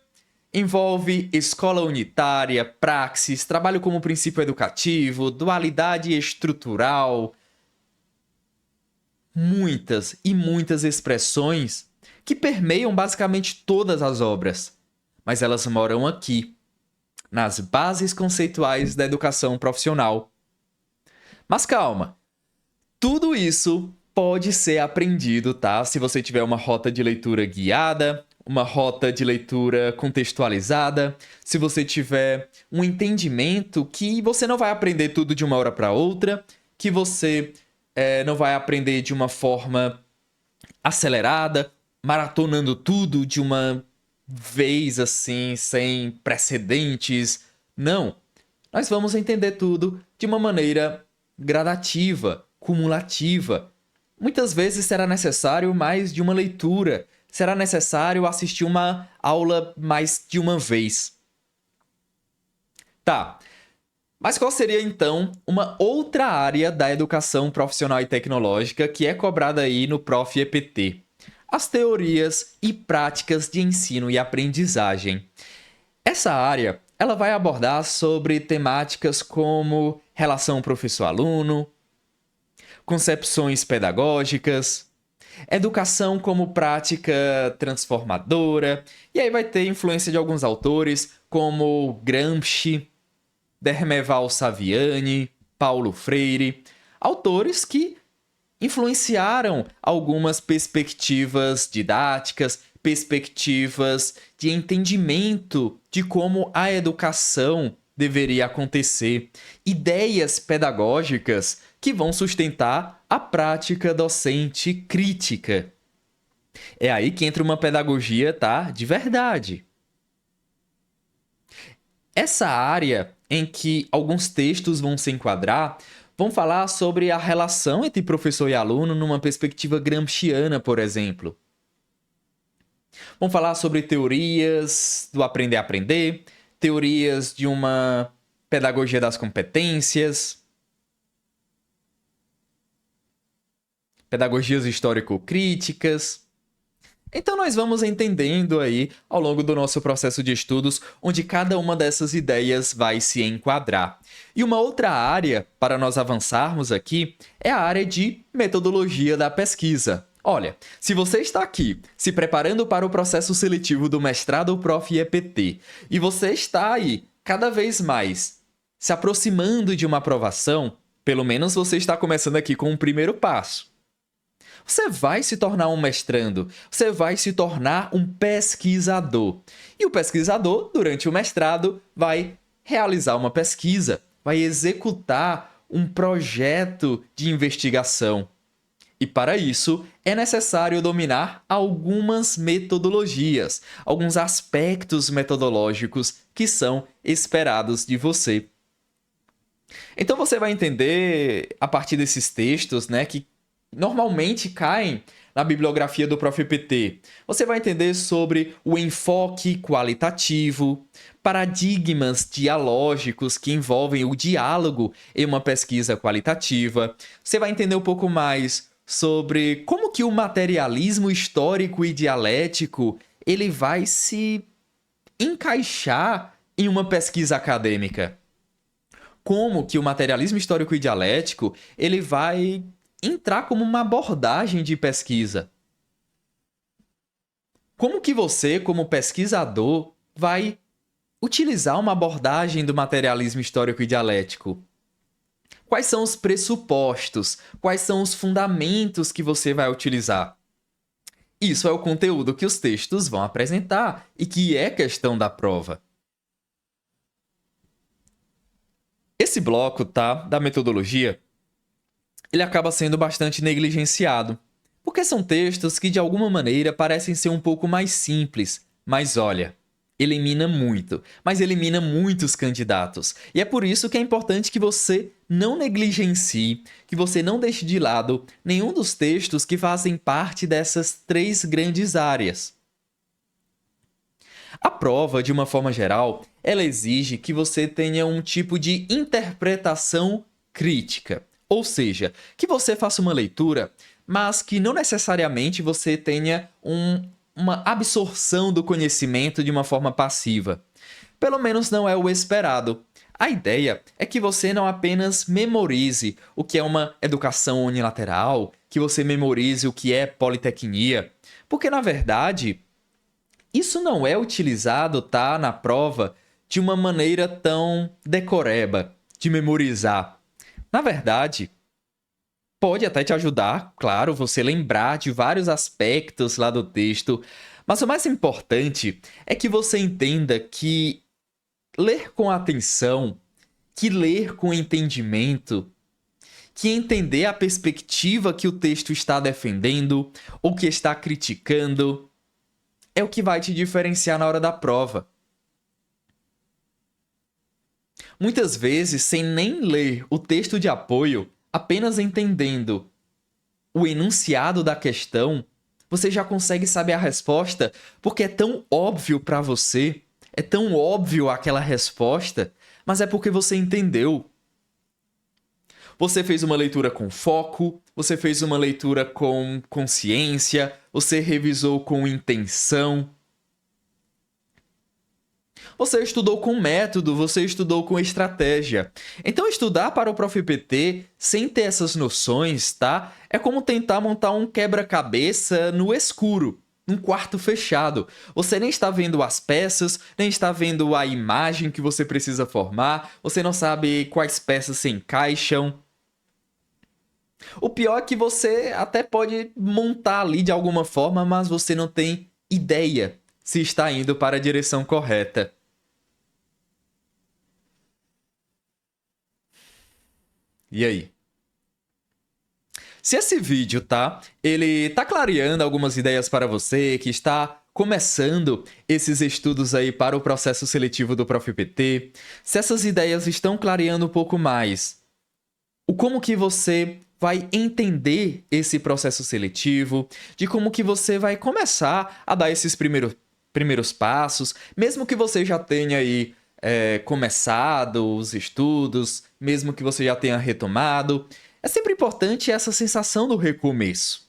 envolve escola unitária, praxis, trabalho como princípio educativo, dualidade estrutural. Muitas e muitas expressões que permeiam basicamente todas as obras, mas elas moram aqui, nas bases conceituais da educação profissional. Mas calma, tudo isso pode ser aprendido, tá? Se você tiver uma rota de leitura guiada, uma rota de leitura contextualizada, se você tiver um entendimento que você não vai aprender tudo de uma hora para outra, que você não vai aprender de uma forma acelerada, maratonando tudo de uma vez assim, sem precedentes. Não. Nós vamos entender tudo de uma maneira gradativa, cumulativa. Muitas vezes será necessário mais de uma leitura, será necessário assistir uma aula mais de uma vez. Tá, mas qual seria então uma outra área da educação profissional e tecnológica que é cobrada aí no Prof. EPT? As teorias e práticas de ensino e aprendizagem. Essa área, ela vai abordar sobre temáticas como relação professor-aluno, concepções pedagógicas, educação como prática transformadora, e aí vai ter influência de alguns autores como Gramsci, Dermeval Saviani, Paulo Freire, autores que influenciaram algumas perspectivas didáticas, perspectivas de entendimento de como a educação deveria acontecer, ideias pedagógicas que vão sustentar a prática docente crítica. É aí que entra uma pedagogia, tá? De verdade. Essa área em que alguns textos vão se enquadrar vão falar sobre a relação entre professor e aluno numa perspectiva gramsciana, por exemplo. Vão falar sobre teorias do aprender a aprender, teorias de uma pedagogia das competências, pedagogias histórico-críticas. Então nós vamos entendendo aí ao longo do nosso processo de estudos onde cada uma dessas ideias vai se enquadrar. E uma outra área para nós avançarmos aqui é a área de metodologia da pesquisa. Olha, se você está aqui se preparando para o processo seletivo do mestrado Prof. EPT e você está aí cada vez mais se aproximando de uma aprovação, pelo menos você está começando aqui com um primeiro passo. Você vai se tornar um mestrando, você vai se tornar um pesquisador. E o pesquisador, durante o mestrado, vai realizar uma pesquisa, vai executar um projeto de investigação. E para isso, é necessário dominar algumas metodologias, alguns aspectos metodológicos que são esperados de você. Então você vai entender, a partir desses textos, né, que normalmente caem na bibliografia do Prof. EPT. Você vai entender sobre o enfoque qualitativo, paradigmas dialógicos que envolvem o diálogo em uma pesquisa qualitativa. Você vai entender um pouco mais sobre como que o materialismo histórico e dialético ele vai se encaixar em uma pesquisa acadêmica. Como que o materialismo histórico e dialético ele vai entrar como uma abordagem de pesquisa. Como que você, como pesquisador, vai utilizar uma abordagem do materialismo histórico e dialético? Quais são os pressupostos? Quais são os fundamentos que você vai utilizar? Isso é o conteúdo que os textos vão apresentar e que é questão da prova. Esse bloco, tá, da metodologia, ele acaba sendo bastante negligenciado, porque são textos que de alguma maneira parecem ser um pouco mais simples, mas olha, elimina muito, mas elimina muitos candidatos. E é por isso que é importante que você não negligencie, que você não deixe de lado nenhum dos textos que fazem parte dessas três grandes áreas. A prova, de uma forma geral, ela exige que você tenha um tipo de interpretação crítica. Ou seja, que você faça uma leitura, mas que não necessariamente você tenha uma absorção do conhecimento de uma forma passiva. Pelo menos não é o esperado. A ideia é que você não apenas memorize o que é uma educação unilateral, que você memorize o que é politecnia, porque, na verdade, isso não é utilizado, tá, na prova de uma maneira tão decoreba, de memorizar. Na verdade, pode até te ajudar, claro, você lembrar de vários aspectos lá do texto, mas o mais importante é que você entenda que ler com atenção, que ler com entendimento, que entender a perspectiva que o texto está defendendo ou que está criticando, é o que vai te diferenciar na hora da prova. Muitas vezes, sem nem ler o texto de apoio, apenas entendendo o enunciado da questão, você já consegue saber a resposta, porque é tão óbvio para você, é tão óbvio aquela resposta, mas é porque você entendeu. Você fez uma leitura com foco, você fez uma leitura com consciência, você revisou com intenção. Você estudou com método, você estudou com estratégia. Então, estudar para o Prof. PT sem ter essas noções, tá? É como tentar montar um quebra-cabeça no escuro, num quarto fechado. Você nem está vendo as peças, nem está vendo a imagem que você precisa formar, você não sabe quais peças se encaixam. O pior é que você até pode montar ali de alguma forma, mas você não tem ideia se está indo para a direção correta. E aí? Se esse vídeo, tá? Ele tá clareando algumas ideias para você que está começando esses estudos aí para o processo seletivo do Prof. PT, se essas ideias estão clareando um pouco mais o como que você vai entender esse processo seletivo, de como que você vai começar a dar esses primeiros passos, mesmo que você já tenha aí começado os estudos, mesmo que você já tenha retomado, é sempre importante essa sensação do recomeço.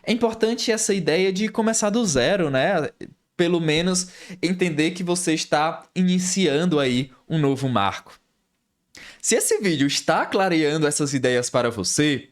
É importante essa ideia de começar do zero, né? Pelo menos entender que você está iniciando aí um novo marco. Se esse vídeo está clareando essas ideias para você,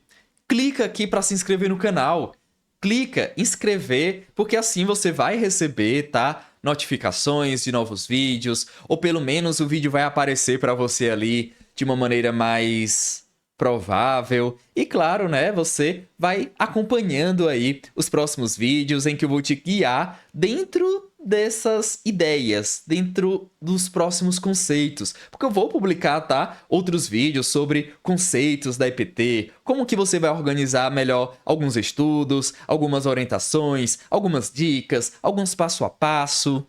clica aqui para se inscrever no canal. Clica em inscrever, porque assim você vai receber, tá? Notificações de novos vídeos, ou pelo menos o vídeo vai aparecer para você ali de uma maneira mais provável. E claro, né, você vai acompanhando aí os próximos vídeos em que eu vou te guiar dentro dessas ideias, dentro dos próximos conceitos. Porque eu vou publicar, tá, outros vídeos sobre conceitos da EPT, como que você vai organizar melhor alguns estudos, algumas orientações, algumas dicas, alguns passo a passo.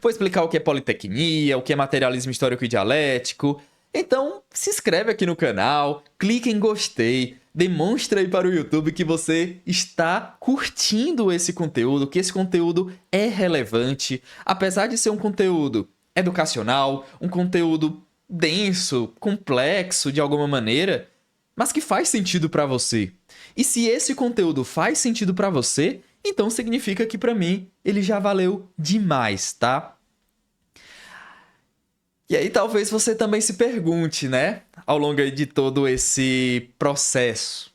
Vou explicar o que é politecnia, o que é materialismo histórico e dialético. Então, se inscreve aqui no canal, clique em gostei, demonstra aí para o YouTube que você está curtindo esse conteúdo, que esse conteúdo é relevante, apesar de ser um conteúdo educacional, um conteúdo denso, complexo de alguma maneira, mas que faz sentido para você. E se esse conteúdo faz sentido para você, então significa que para mim ele já valeu demais, tá? E aí talvez você também se pergunte, né, ao longo de todo esse processo.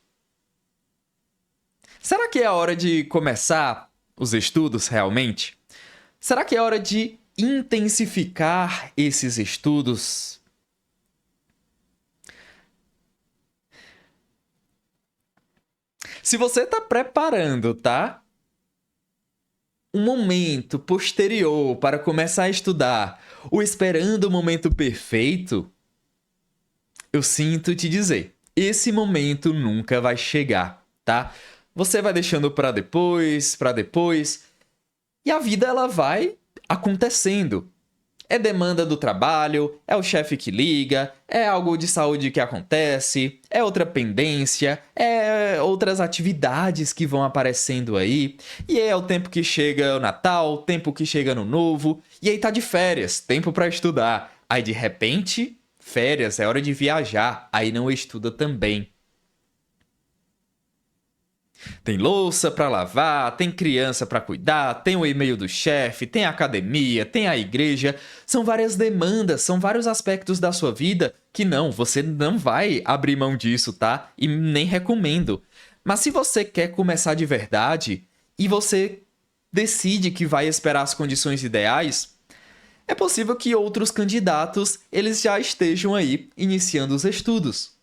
Será que é a hora de começar os estudos realmente? Será que é hora de intensificar esses estudos? Se você está preparando, tá? Um momento posterior para começar a estudar, ou esperando o momento perfeito, eu sinto te dizer, esse momento nunca vai chegar, tá? Você vai deixando para depois, e a vida ela vai acontecendo. É demanda do trabalho, é o chefe que liga, é algo de saúde que acontece, é outra pendência, é outras atividades que vão aparecendo aí. E é o tempo que chega o Natal, o tempo que chega no Novo, e aí tá de férias, tempo para estudar. Aí de repente, férias, é hora de viajar, aí não estuda também. Tem louça para lavar, tem criança para cuidar, tem o e-mail do chefe, tem a academia, tem a igreja. São várias demandas, são vários aspectos da sua vida que você não vai abrir mão disso, tá? E nem recomendo. Mas se você quer começar de verdade e você decide que vai esperar as condições ideais, é possível que outros candidatos eles já estejam aí iniciando os estudos.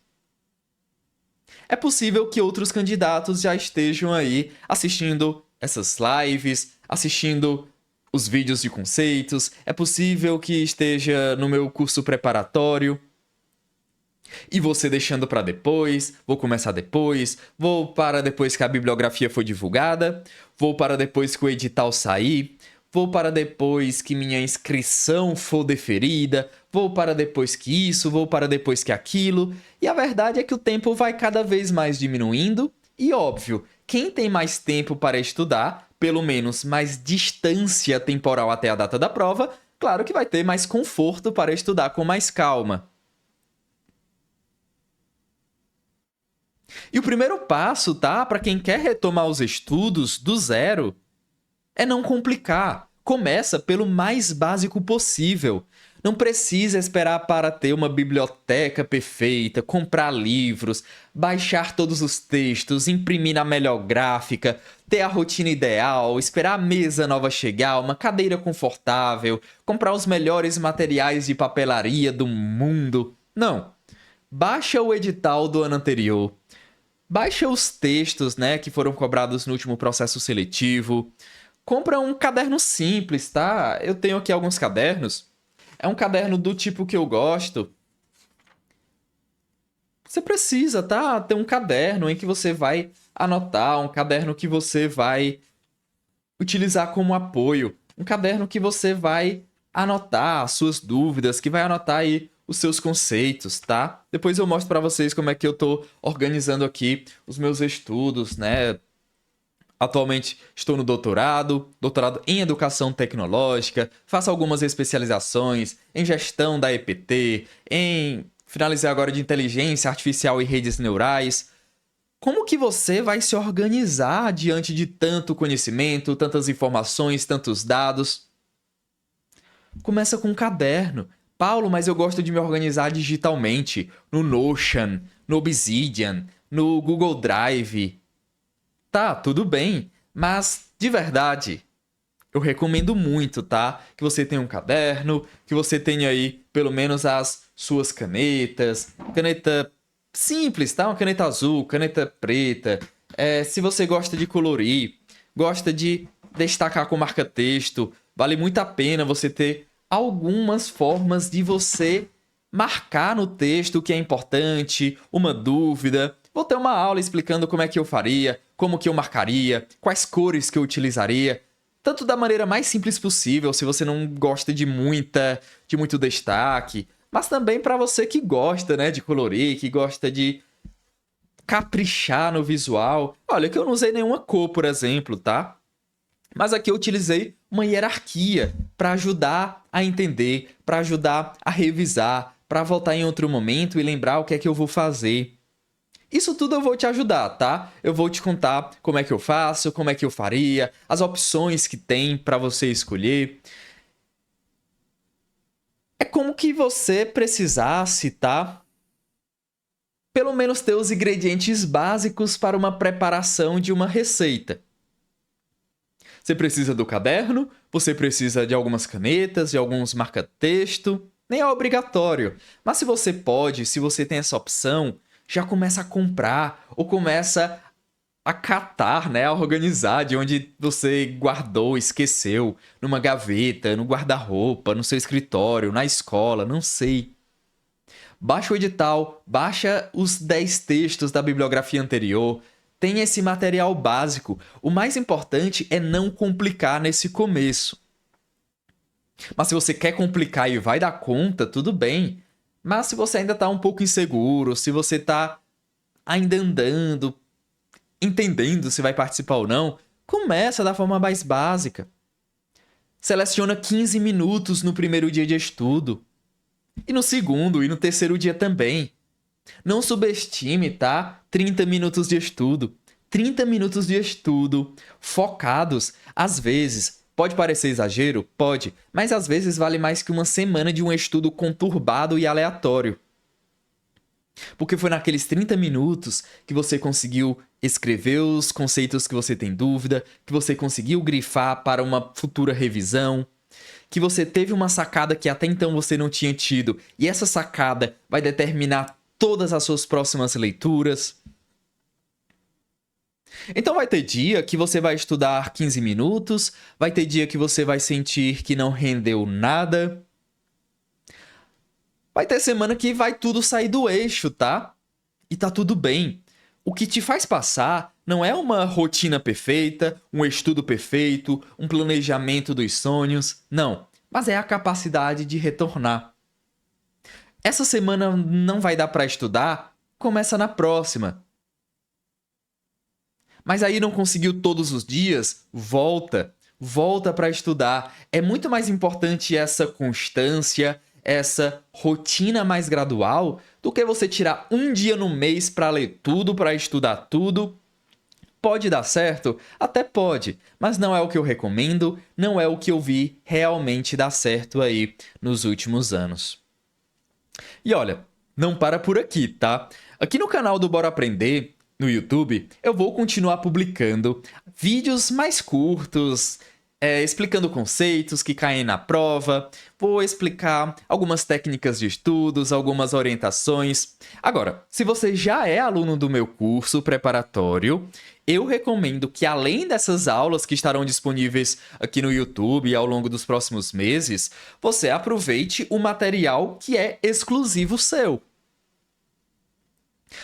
É possível que outros candidatos já estejam aí assistindo essas lives, assistindo os vídeos de conceitos. É possível que esteja no meu curso preparatório. E você deixando para depois, vou começar depois, vou para depois que a bibliografia for divulgada, vou para depois que o edital sair, vou para depois que minha inscrição for deferida, vou para depois que isso, vou para depois que aquilo. E a verdade é que o tempo vai cada vez mais diminuindo. E óbvio, quem tem mais tempo para estudar, pelo menos mais distância temporal até a data da prova, claro que vai ter mais conforto para estudar com mais calma. E o primeiro passo, tá? Para quem quer retomar os estudos do zero, é não complicar. Começa pelo mais básico possível. Não precisa esperar para ter uma biblioteca perfeita, comprar livros, baixar todos os textos, imprimir na melhor gráfica, ter a rotina ideal, esperar a mesa nova chegar, uma cadeira confortável, comprar os melhores materiais de papelaria do mundo. Não. Baixa o edital do ano anterior. Baixa os textos, né, que foram cobrados no último processo seletivo. Compra um caderno simples, tá? Eu tenho aqui alguns cadernos. É um caderno do tipo que eu gosto. Você precisa, tá? Ter um caderno em que você vai anotar, um caderno que você vai utilizar como apoio, um caderno que você vai anotar as suas dúvidas, que vai anotar aí os seus conceitos, tá? Depois eu mostro para vocês como é que eu tô organizando aqui os meus estudos, né? Atualmente estou no doutorado em Educação Tecnológica, faço algumas especializações em gestão da EPT, finalizei agora de Inteligência Artificial e Redes Neurais. Como que você vai se organizar diante de tanto conhecimento, tantas informações, tantos dados? Começa com um caderno. Paulo, mas eu gosto de me organizar digitalmente, no Notion, no Obsidian, no Google Drive. Tá, tudo bem, mas de verdade, eu recomendo muito, tá? Que você tenha um caderno, que você tenha aí pelo menos as suas canetas, caneta simples, tá? Uma caneta azul, caneta preta. Se você gosta de colorir, gosta de destacar com marca-texto, vale muito a pena você ter algumas formas de você marcar no texto o que é importante, uma dúvida. Vou ter uma aula explicando como é que eu faria, como que eu marcaria, quais cores que eu utilizaria. Tanto da maneira mais simples possível, se você não gosta de muito destaque, mas também para você que gosta, né, de colorir, que gosta de caprichar no visual. Olha, que eu não usei nenhuma cor, por exemplo, tá? Mas aqui eu utilizei uma hierarquia para ajudar a entender, para ajudar a revisar, para voltar em outro momento e lembrar o que é que eu vou fazer. Isso tudo eu vou te ajudar, tá? Eu vou te contar como é que eu faço, como é que eu faria, as opções que tem para você escolher. É como que você precisasse, tá? Pelo menos ter os ingredientes básicos para uma preparação de uma receita. Você precisa do caderno, você precisa de algumas canetas, de alguns marca-texto. Nem é obrigatório, mas se você pode, se você tem essa opção, já começa a comprar ou começa a catar, né, a organizar de onde você guardou, esqueceu, numa gaveta, no guarda-roupa, no seu escritório, na escola, não sei. Baixa o edital, baixa os 10 textos da bibliografia anterior, tem esse material básico. O mais importante é não complicar nesse começo. Mas se você quer complicar e vai dar conta, tudo bem. Mas se você ainda está um pouco inseguro, se você está ainda andando, entendendo se vai participar ou não, começa da forma mais básica. Seleciona 15 minutos no primeiro dia de estudo. E no segundo e no terceiro dia também. Não subestime, tá? 30 minutos de estudo. 30 minutos de estudo, focados, às vezes. Pode parecer exagero? Pode. Mas às vezes vale mais que uma semana de um estudo conturbado e aleatório. Porque foi naqueles 30 minutos que você conseguiu escrever os conceitos que você tem dúvida, que você conseguiu grifar para uma futura revisão, que você teve uma sacada que até então você não tinha tido, e essa sacada vai determinar todas as suas próximas leituras. Então vai ter dia que você vai estudar 15 minutos, vai ter dia que você vai sentir que não rendeu nada. Vai ter semana que vai tudo sair do eixo, tá? E tá tudo bem. O que te faz passar Não é uma rotina perfeita, um estudo perfeito, um planejamento dos sonhos. Não. Mas é a capacidade de retornar. Essa semana não vai dar para estudar? Começa na próxima. Mas aí não conseguiu todos os dias? Volta para estudar. É muito mais importante essa constância, essa rotina mais gradual, do que você tirar um dia no mês para ler tudo, para estudar tudo. Pode dar certo? Até pode, mas não é o que eu recomendo, não é o que eu vi realmente dar certo aí nos últimos anos. E olha, não para por aqui, tá? Aqui no canal do Bora Aprender, no YouTube, eu vou continuar publicando vídeos mais curtos, explicando conceitos que caem na prova, vou explicar algumas técnicas de estudos, algumas orientações. Agora, se você já é aluno do meu curso preparatório, eu recomendo que, além dessas aulas que estarão disponíveis aqui no YouTube ao longo dos próximos meses, você aproveite o material que é exclusivo seu.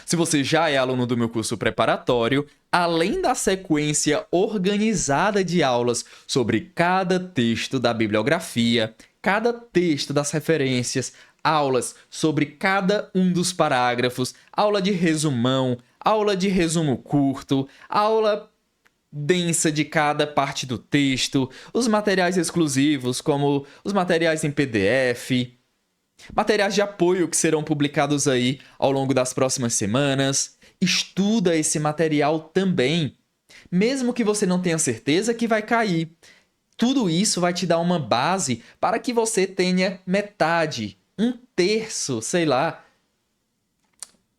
Se você já é aluno do meu curso preparatório, além da sequência organizada de aulas sobre cada texto da bibliografia, cada texto das referências, aulas sobre cada um dos parágrafos, aula de resumão, aula de resumo curto, aula densa de cada parte do texto, os materiais exclusivos, como os materiais em PDF, materiais de apoio que serão publicados aí ao longo das próximas semanas. Estuda esse material também, mesmo que você não tenha certeza que vai cair. Tudo isso vai te dar uma base para que você tenha metade, um terço, sei lá,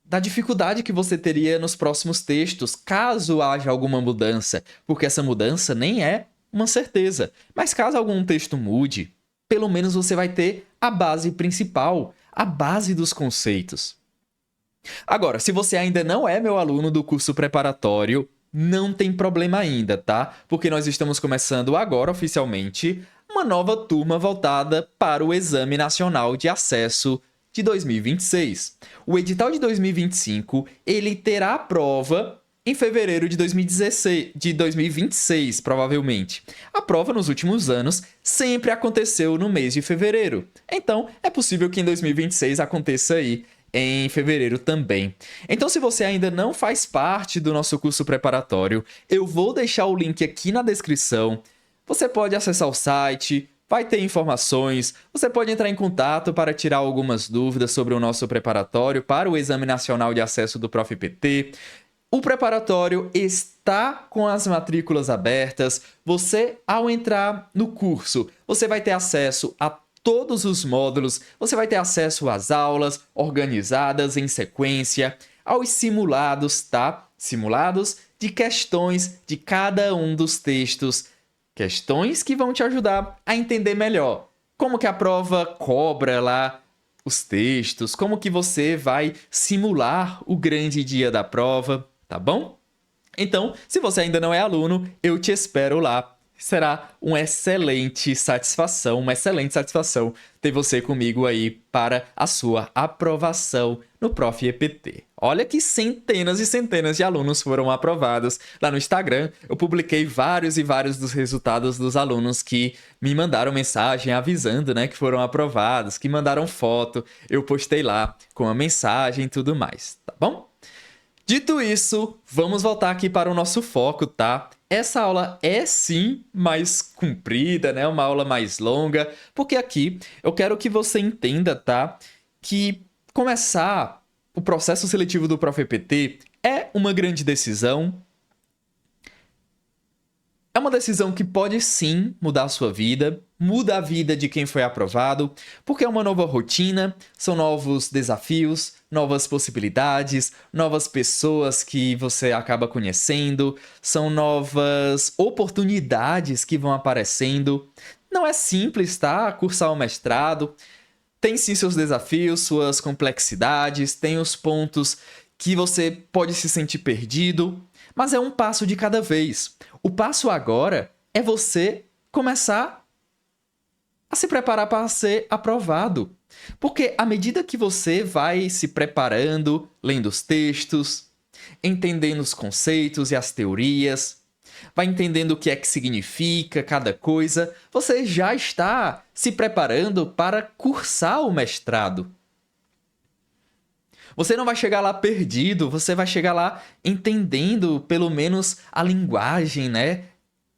da dificuldade que você teria nos próximos textos, caso haja alguma mudança, porque essa mudança nem é uma certeza. Mas caso algum texto mude, pelo menos você vai ter a base principal, a base dos conceitos. Agora, se você ainda não é meu aluno do curso preparatório, não tem problema ainda, tá? Porque nós estamos começando agora, oficialmente, uma nova turma voltada para o Exame Nacional de Acesso de 2026. O edital de 2025, ele terá a prova em fevereiro de 2026, provavelmente. A prova, nos últimos anos, sempre aconteceu no mês de fevereiro. Então, é possível que em 2026 aconteça aí em fevereiro também. Então, se você ainda não faz parte do nosso curso preparatório, eu vou deixar o link aqui na descrição. Você pode acessar o site, vai ter informações, você pode entrar em contato para tirar algumas dúvidas sobre o nosso preparatório para o Exame Nacional de Acesso do ProfPT. O preparatório está com as matrículas abertas. Você, ao entrar no curso, você vai ter acesso a todos os módulos, você vai ter acesso às aulas organizadas em sequência, aos simulados, tá? Simulados de questões de cada um dos textos. Questões que vão te ajudar a entender melhor como que a prova cobra lá os textos, como que você vai simular o grande dia da prova. Tá bom? Então, se você ainda não é aluno, eu te espero lá. Será uma excelente satisfação ter você comigo aí para a sua aprovação no ProfEPT. Olha que centenas e centenas de alunos foram aprovados. Lá no Instagram, eu publiquei vários e vários dos resultados dos alunos que me mandaram mensagem avisando, né, que foram aprovados, que mandaram foto. Eu postei lá com a mensagem e tudo mais, tá bom? Dito isso, vamos voltar aqui para o nosso foco, tá? Essa aula é sim mais comprida, né? Uma aula mais longa, porque aqui eu quero que você entenda, tá? Que começar o processo seletivo do ProfEPT é uma grande decisão. É uma decisão que pode sim mudar a sua vida, muda a vida de quem foi aprovado, porque é uma nova rotina, são novos desafios, novas possibilidades, novas pessoas que você acaba conhecendo, são novas oportunidades que vão aparecendo. Não é simples, tá? Cursar o mestrado. Tem sim seus desafios, suas complexidades, tem os pontos que você pode se sentir perdido, mas é um passo de cada vez. O passo agora é você começar a se preparar para ser aprovado. Porque à medida que você vai se preparando, lendo os textos, entendendo os conceitos e as teorias, vai entendendo o que é que significa cada coisa, você já está se preparando para cursar o mestrado. Você não vai chegar lá perdido, você vai chegar lá entendendo pelo menos a linguagem, né?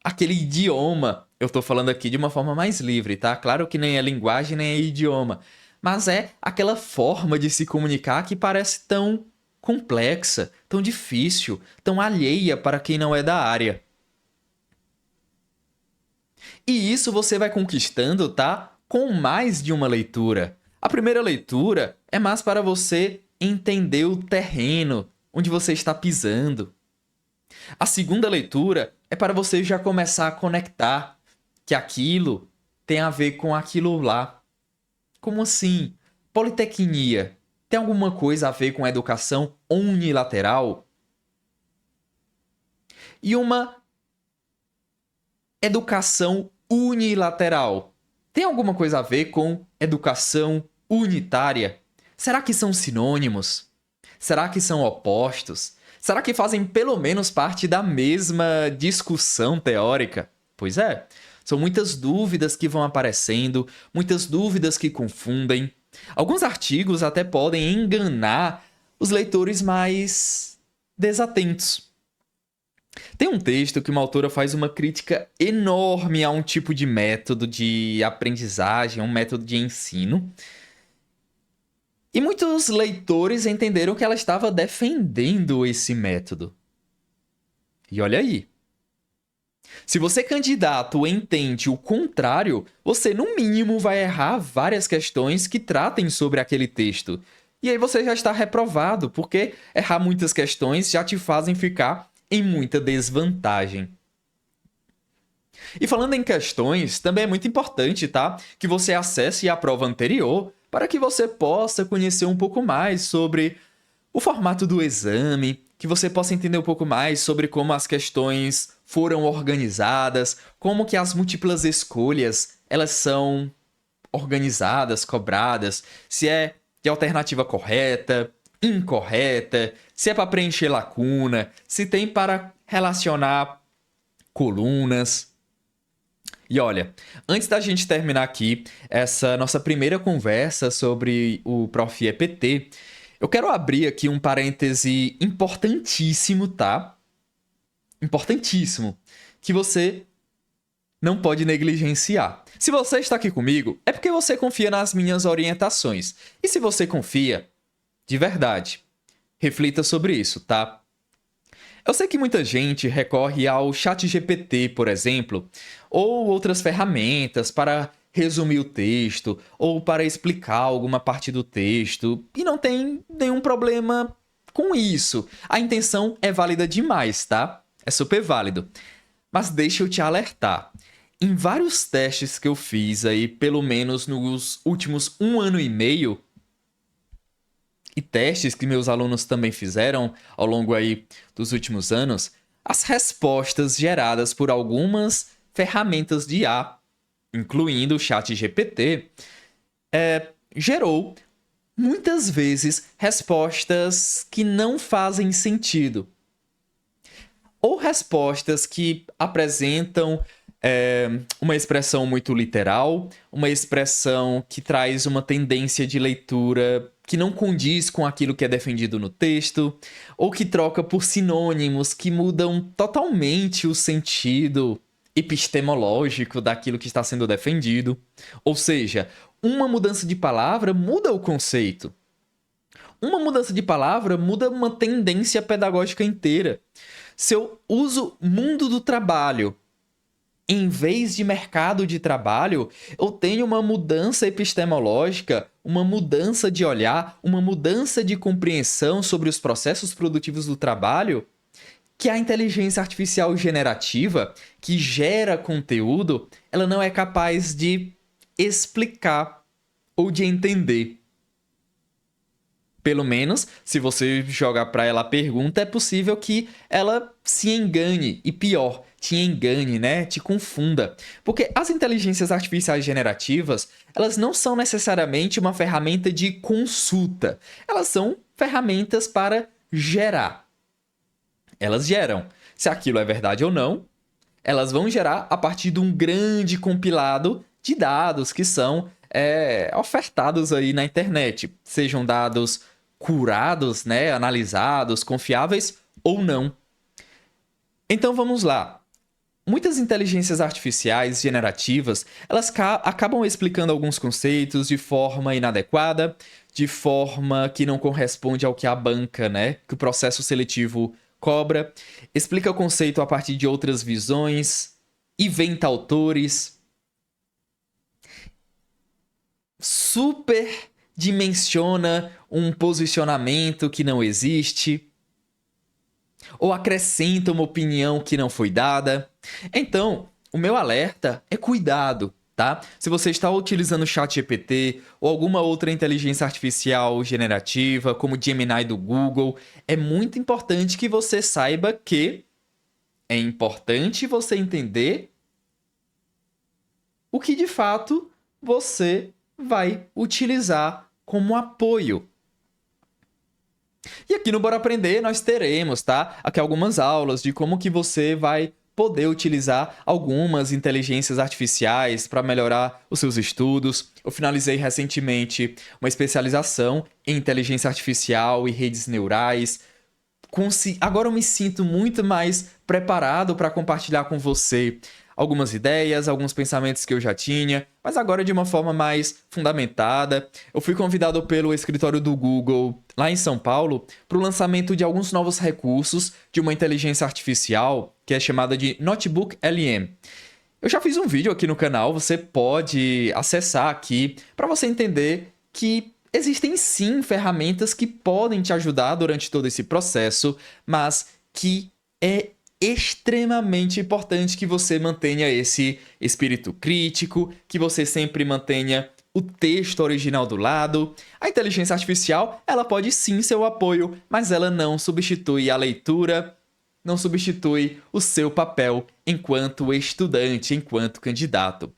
Aquele idioma. Eu tô falando aqui de uma forma mais livre, tá? Claro que nem é linguagem, nem é idioma. Mas é aquela forma de se comunicar que parece tão complexa, tão difícil, tão alheia para quem não é da área. E isso você vai conquistando, tá? Com mais de uma leitura. A primeira leitura é mais para você entender o terreno onde você está pisando. A segunda leitura é para você já começar a conectar que aquilo tem a ver com aquilo lá. Como assim? Politecnia tem alguma coisa a ver com educação unilateral? E uma educação unilateral tem alguma coisa a ver com educação unitária? Será que são sinônimos? Será que são opostos? Será que fazem pelo menos parte da mesma discussão teórica? Pois é, são muitas dúvidas que vão aparecendo, muitas dúvidas que confundem. Alguns artigos até podem enganar os leitores mais desatentos. Tem um texto que uma autora faz uma crítica enorme a um tipo de método de aprendizagem, um método de ensino. E muitos leitores entenderam que ela estava defendendo esse método. E olha aí. Se você, candidato, entende o contrário, você, no mínimo, vai errar várias questões que tratem sobre aquele texto. E aí você já está reprovado, porque errar muitas questões já te fazem ficar em muita desvantagem. E falando em questões, também é muito importante, tá? Que você acesse a prova anterior para que você possa conhecer um pouco mais sobre o formato do exame, que você possa entender um pouco mais sobre como as questões foram organizadas, como que as múltiplas escolhas, elas são organizadas, cobradas, se é de alternativa correta, incorreta, se é para preencher lacuna, se tem para relacionar colunas. E olha, antes da gente terminar aqui essa nossa primeira conversa sobre o Prof. EPT, eu quero abrir aqui um parêntese importantíssimo, tá? Importantíssimo, que você não pode negligenciar. Se você está aqui comigo, é porque você confia nas minhas orientações. E se você confia, de verdade, reflita sobre isso, tá? Eu sei que muita gente recorre ao ChatGPT, por exemplo, ou outras ferramentas para resumir o texto, ou para explicar alguma parte do texto, e não tem nenhum problema com isso. A intenção é válida demais, tá? É super válido. Mas deixa eu te alertar. Em vários testes que eu fiz aí, pelo menos nos últimos 1 ano e meio, e testes que meus alunos também fizeram ao longo aí dos últimos anos, as respostas geradas por algumas ferramentas de IA, incluindo o ChatGPT, gerou muitas vezes respostas que não fazem sentido. Ou respostas que apresentam uma expressão muito literal, uma expressão que traz uma tendência de leitura que não condiz com aquilo que é defendido no texto, ou que troca por sinônimos que mudam totalmente o sentido epistemológico daquilo que está sendo defendido. Ou seja, uma mudança de palavra muda o conceito. Uma mudança de palavra muda uma tendência pedagógica inteira. Se eu uso mundo do trabalho em vez de mercado de trabalho, eu tenho uma mudança epistemológica, uma mudança de olhar, uma mudança de compreensão sobre os processos produtivos do trabalho, que a inteligência artificial generativa, que gera conteúdo, ela não é capaz de explicar ou de entender. Pelo menos, se você jogar para ela a pergunta, é possível que ela se engane. E pior, te engane, né? Te confunda. Porque as inteligências artificiais generativas, elas não são necessariamente uma ferramenta de consulta. Elas são ferramentas para gerar. Elas geram. Se aquilo é verdade ou não, elas vão gerar a partir de um grande compilado de dados que são ofertados aí na internet. Sejam dados curados, né, analisados, confiáveis ou não. Então vamos lá. Muitas inteligências artificiais generativas, elas acabam explicando alguns conceitos de forma inadequada, de forma que não corresponde ao que a banca, né, que o processo seletivo cobra, explica o conceito a partir de outras visões, inventa autores, superdimensiona um posicionamento que não existe, ou acrescenta uma opinião que não foi dada. Então, o meu alerta é cuidado, tá? Se você está utilizando o ChatGPT ou alguma outra inteligência artificial generativa, como o Gemini do Google, é muito importante que você saiba que é importante você entender o que de fato você vai utilizar como apoio. E aqui no Bora Aprender nós teremos, tá? Aqui algumas aulas de como que você vai poder utilizar algumas inteligências artificiais para melhorar os seus estudos. Eu finalizei recentemente uma especialização em inteligência artificial e redes neurais. Agora eu me sinto muito mais preparado para compartilhar com você algumas ideias, alguns pensamentos que eu já tinha, mas agora de uma forma mais fundamentada. Eu fui convidado pelo escritório do Google, lá em São Paulo, para o lançamento de alguns novos recursos de uma inteligência artificial que é chamada de Notebook LM. Eu já fiz um vídeo aqui no canal, você pode acessar aqui para você entender que existem sim ferramentas que podem te ajudar durante todo esse processo, mas que é extremamente importante que você mantenha esse espírito crítico, que você sempre mantenha o texto original do lado. A inteligência artificial, ela pode sim ser o apoio, mas ela não substitui a leitura, não substitui o seu papel enquanto estudante, enquanto candidato.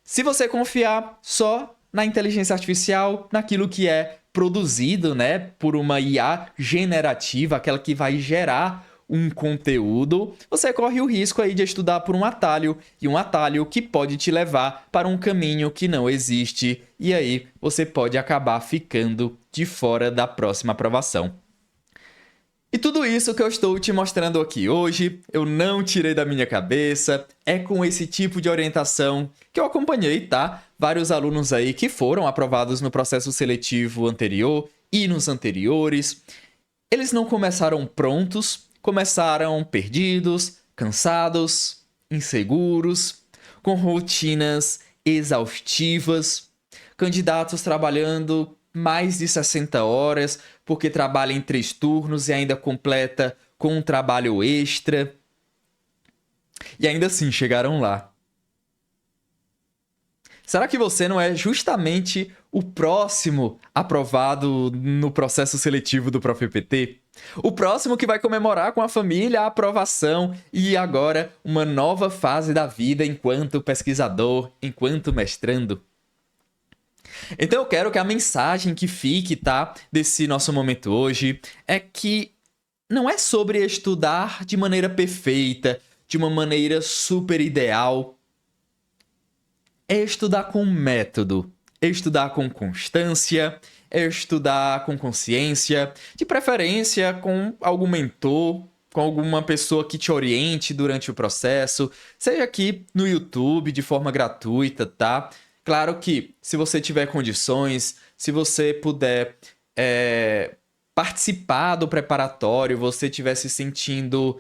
Se você confiar só na inteligência artificial, naquilo que é produzido, né, por uma IA generativa, aquela que vai gerar um conteúdo, você corre o risco aí de estudar por um atalho, e um atalho que pode te levar para um caminho que não existe, e aí você pode acabar ficando de fora da próxima aprovação. E tudo isso que eu estou te mostrando aqui hoje, eu não tirei da minha cabeça, é com esse tipo de orientação que eu acompanhei, tá? Vários alunos aí que foram aprovados no processo seletivo anterior e nos anteriores. Eles não começaram prontos, começaram perdidos, cansados, inseguros, com rotinas exaustivas, candidatos trabalhando mais de 60 horas porque trabalha em 3 turnos e ainda completa com um trabalho extra. E ainda assim chegaram lá. Será que você não é justamente o próximo aprovado no processo seletivo do ProfPT? O próximo que vai comemorar com a família a aprovação e agora uma nova fase da vida enquanto pesquisador, enquanto mestrando? Então eu quero que a mensagem que fique, tá, desse nosso momento hoje é que não é sobre estudar de maneira perfeita, de uma maneira super ideal. É estudar com método, é estudar com constância, é estudar com consciência, de preferência com algum mentor, com alguma pessoa que te oriente durante o processo, seja aqui no YouTube de forma gratuita, tá? Claro que se você tiver condições, se você puder participar do preparatório, você estiver se sentindo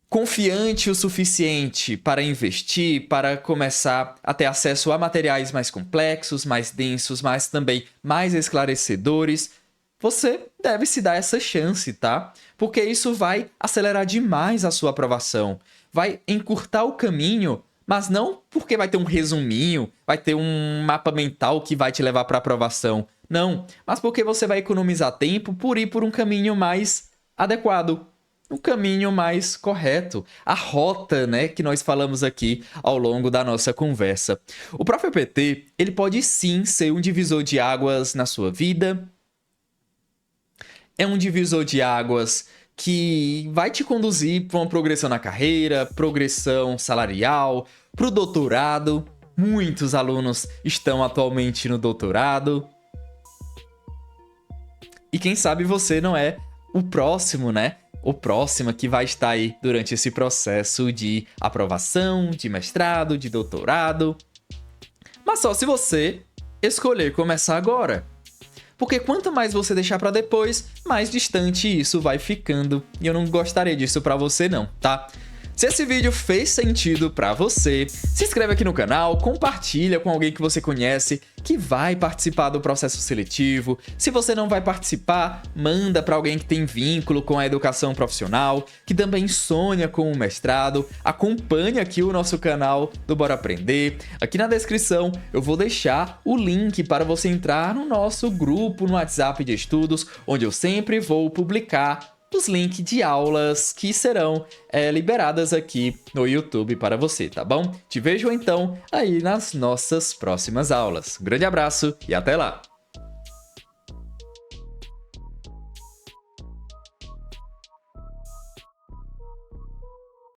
confiante o suficiente para investir, para começar a ter acesso a materiais mais complexos, mais densos, mas também mais esclarecedores, você deve se dar essa chance, tá? Porque isso vai acelerar demais a sua aprovação, vai encurtar o caminho, mas não porque vai ter um resuminho, vai ter um mapa mental que vai te levar para a aprovação. Não, mas porque você vai economizar tempo por ir por um caminho mais adequado, um caminho mais correto, a rota, né, que nós falamos aqui ao longo da nossa conversa. O ProfPT, ele pode sim ser um divisor de águas na sua vida. É um divisor de águas que vai te conduzir para uma progressão na carreira, progressão salarial, para o doutorado. Muitos alunos estão atualmente no doutorado. E quem sabe você não é o próximo, né? O próximo que vai estar aí durante esse processo de aprovação, de mestrado, de doutorado. Mas só se você escolher começar agora. Porque quanto mais você deixar para depois, mais distante isso vai ficando. E eu não gostaria disso para você não, tá? Se esse vídeo fez sentido para você, se inscreve aqui no canal, compartilha com alguém que você conhece que vai participar do processo seletivo. Se você não vai participar, manda para alguém que tem vínculo com a educação profissional, que também sonha com o mestrado. Acompanhe aqui o nosso canal do Bora Aprender. Aqui na descrição eu vou deixar o link para você entrar no nosso grupo no WhatsApp de estudos, onde eu sempre vou publicar os links de aulas que serão liberadas aqui no YouTube para você, tá bom? Te vejo então aí nas nossas próximas aulas. Um grande abraço e até lá!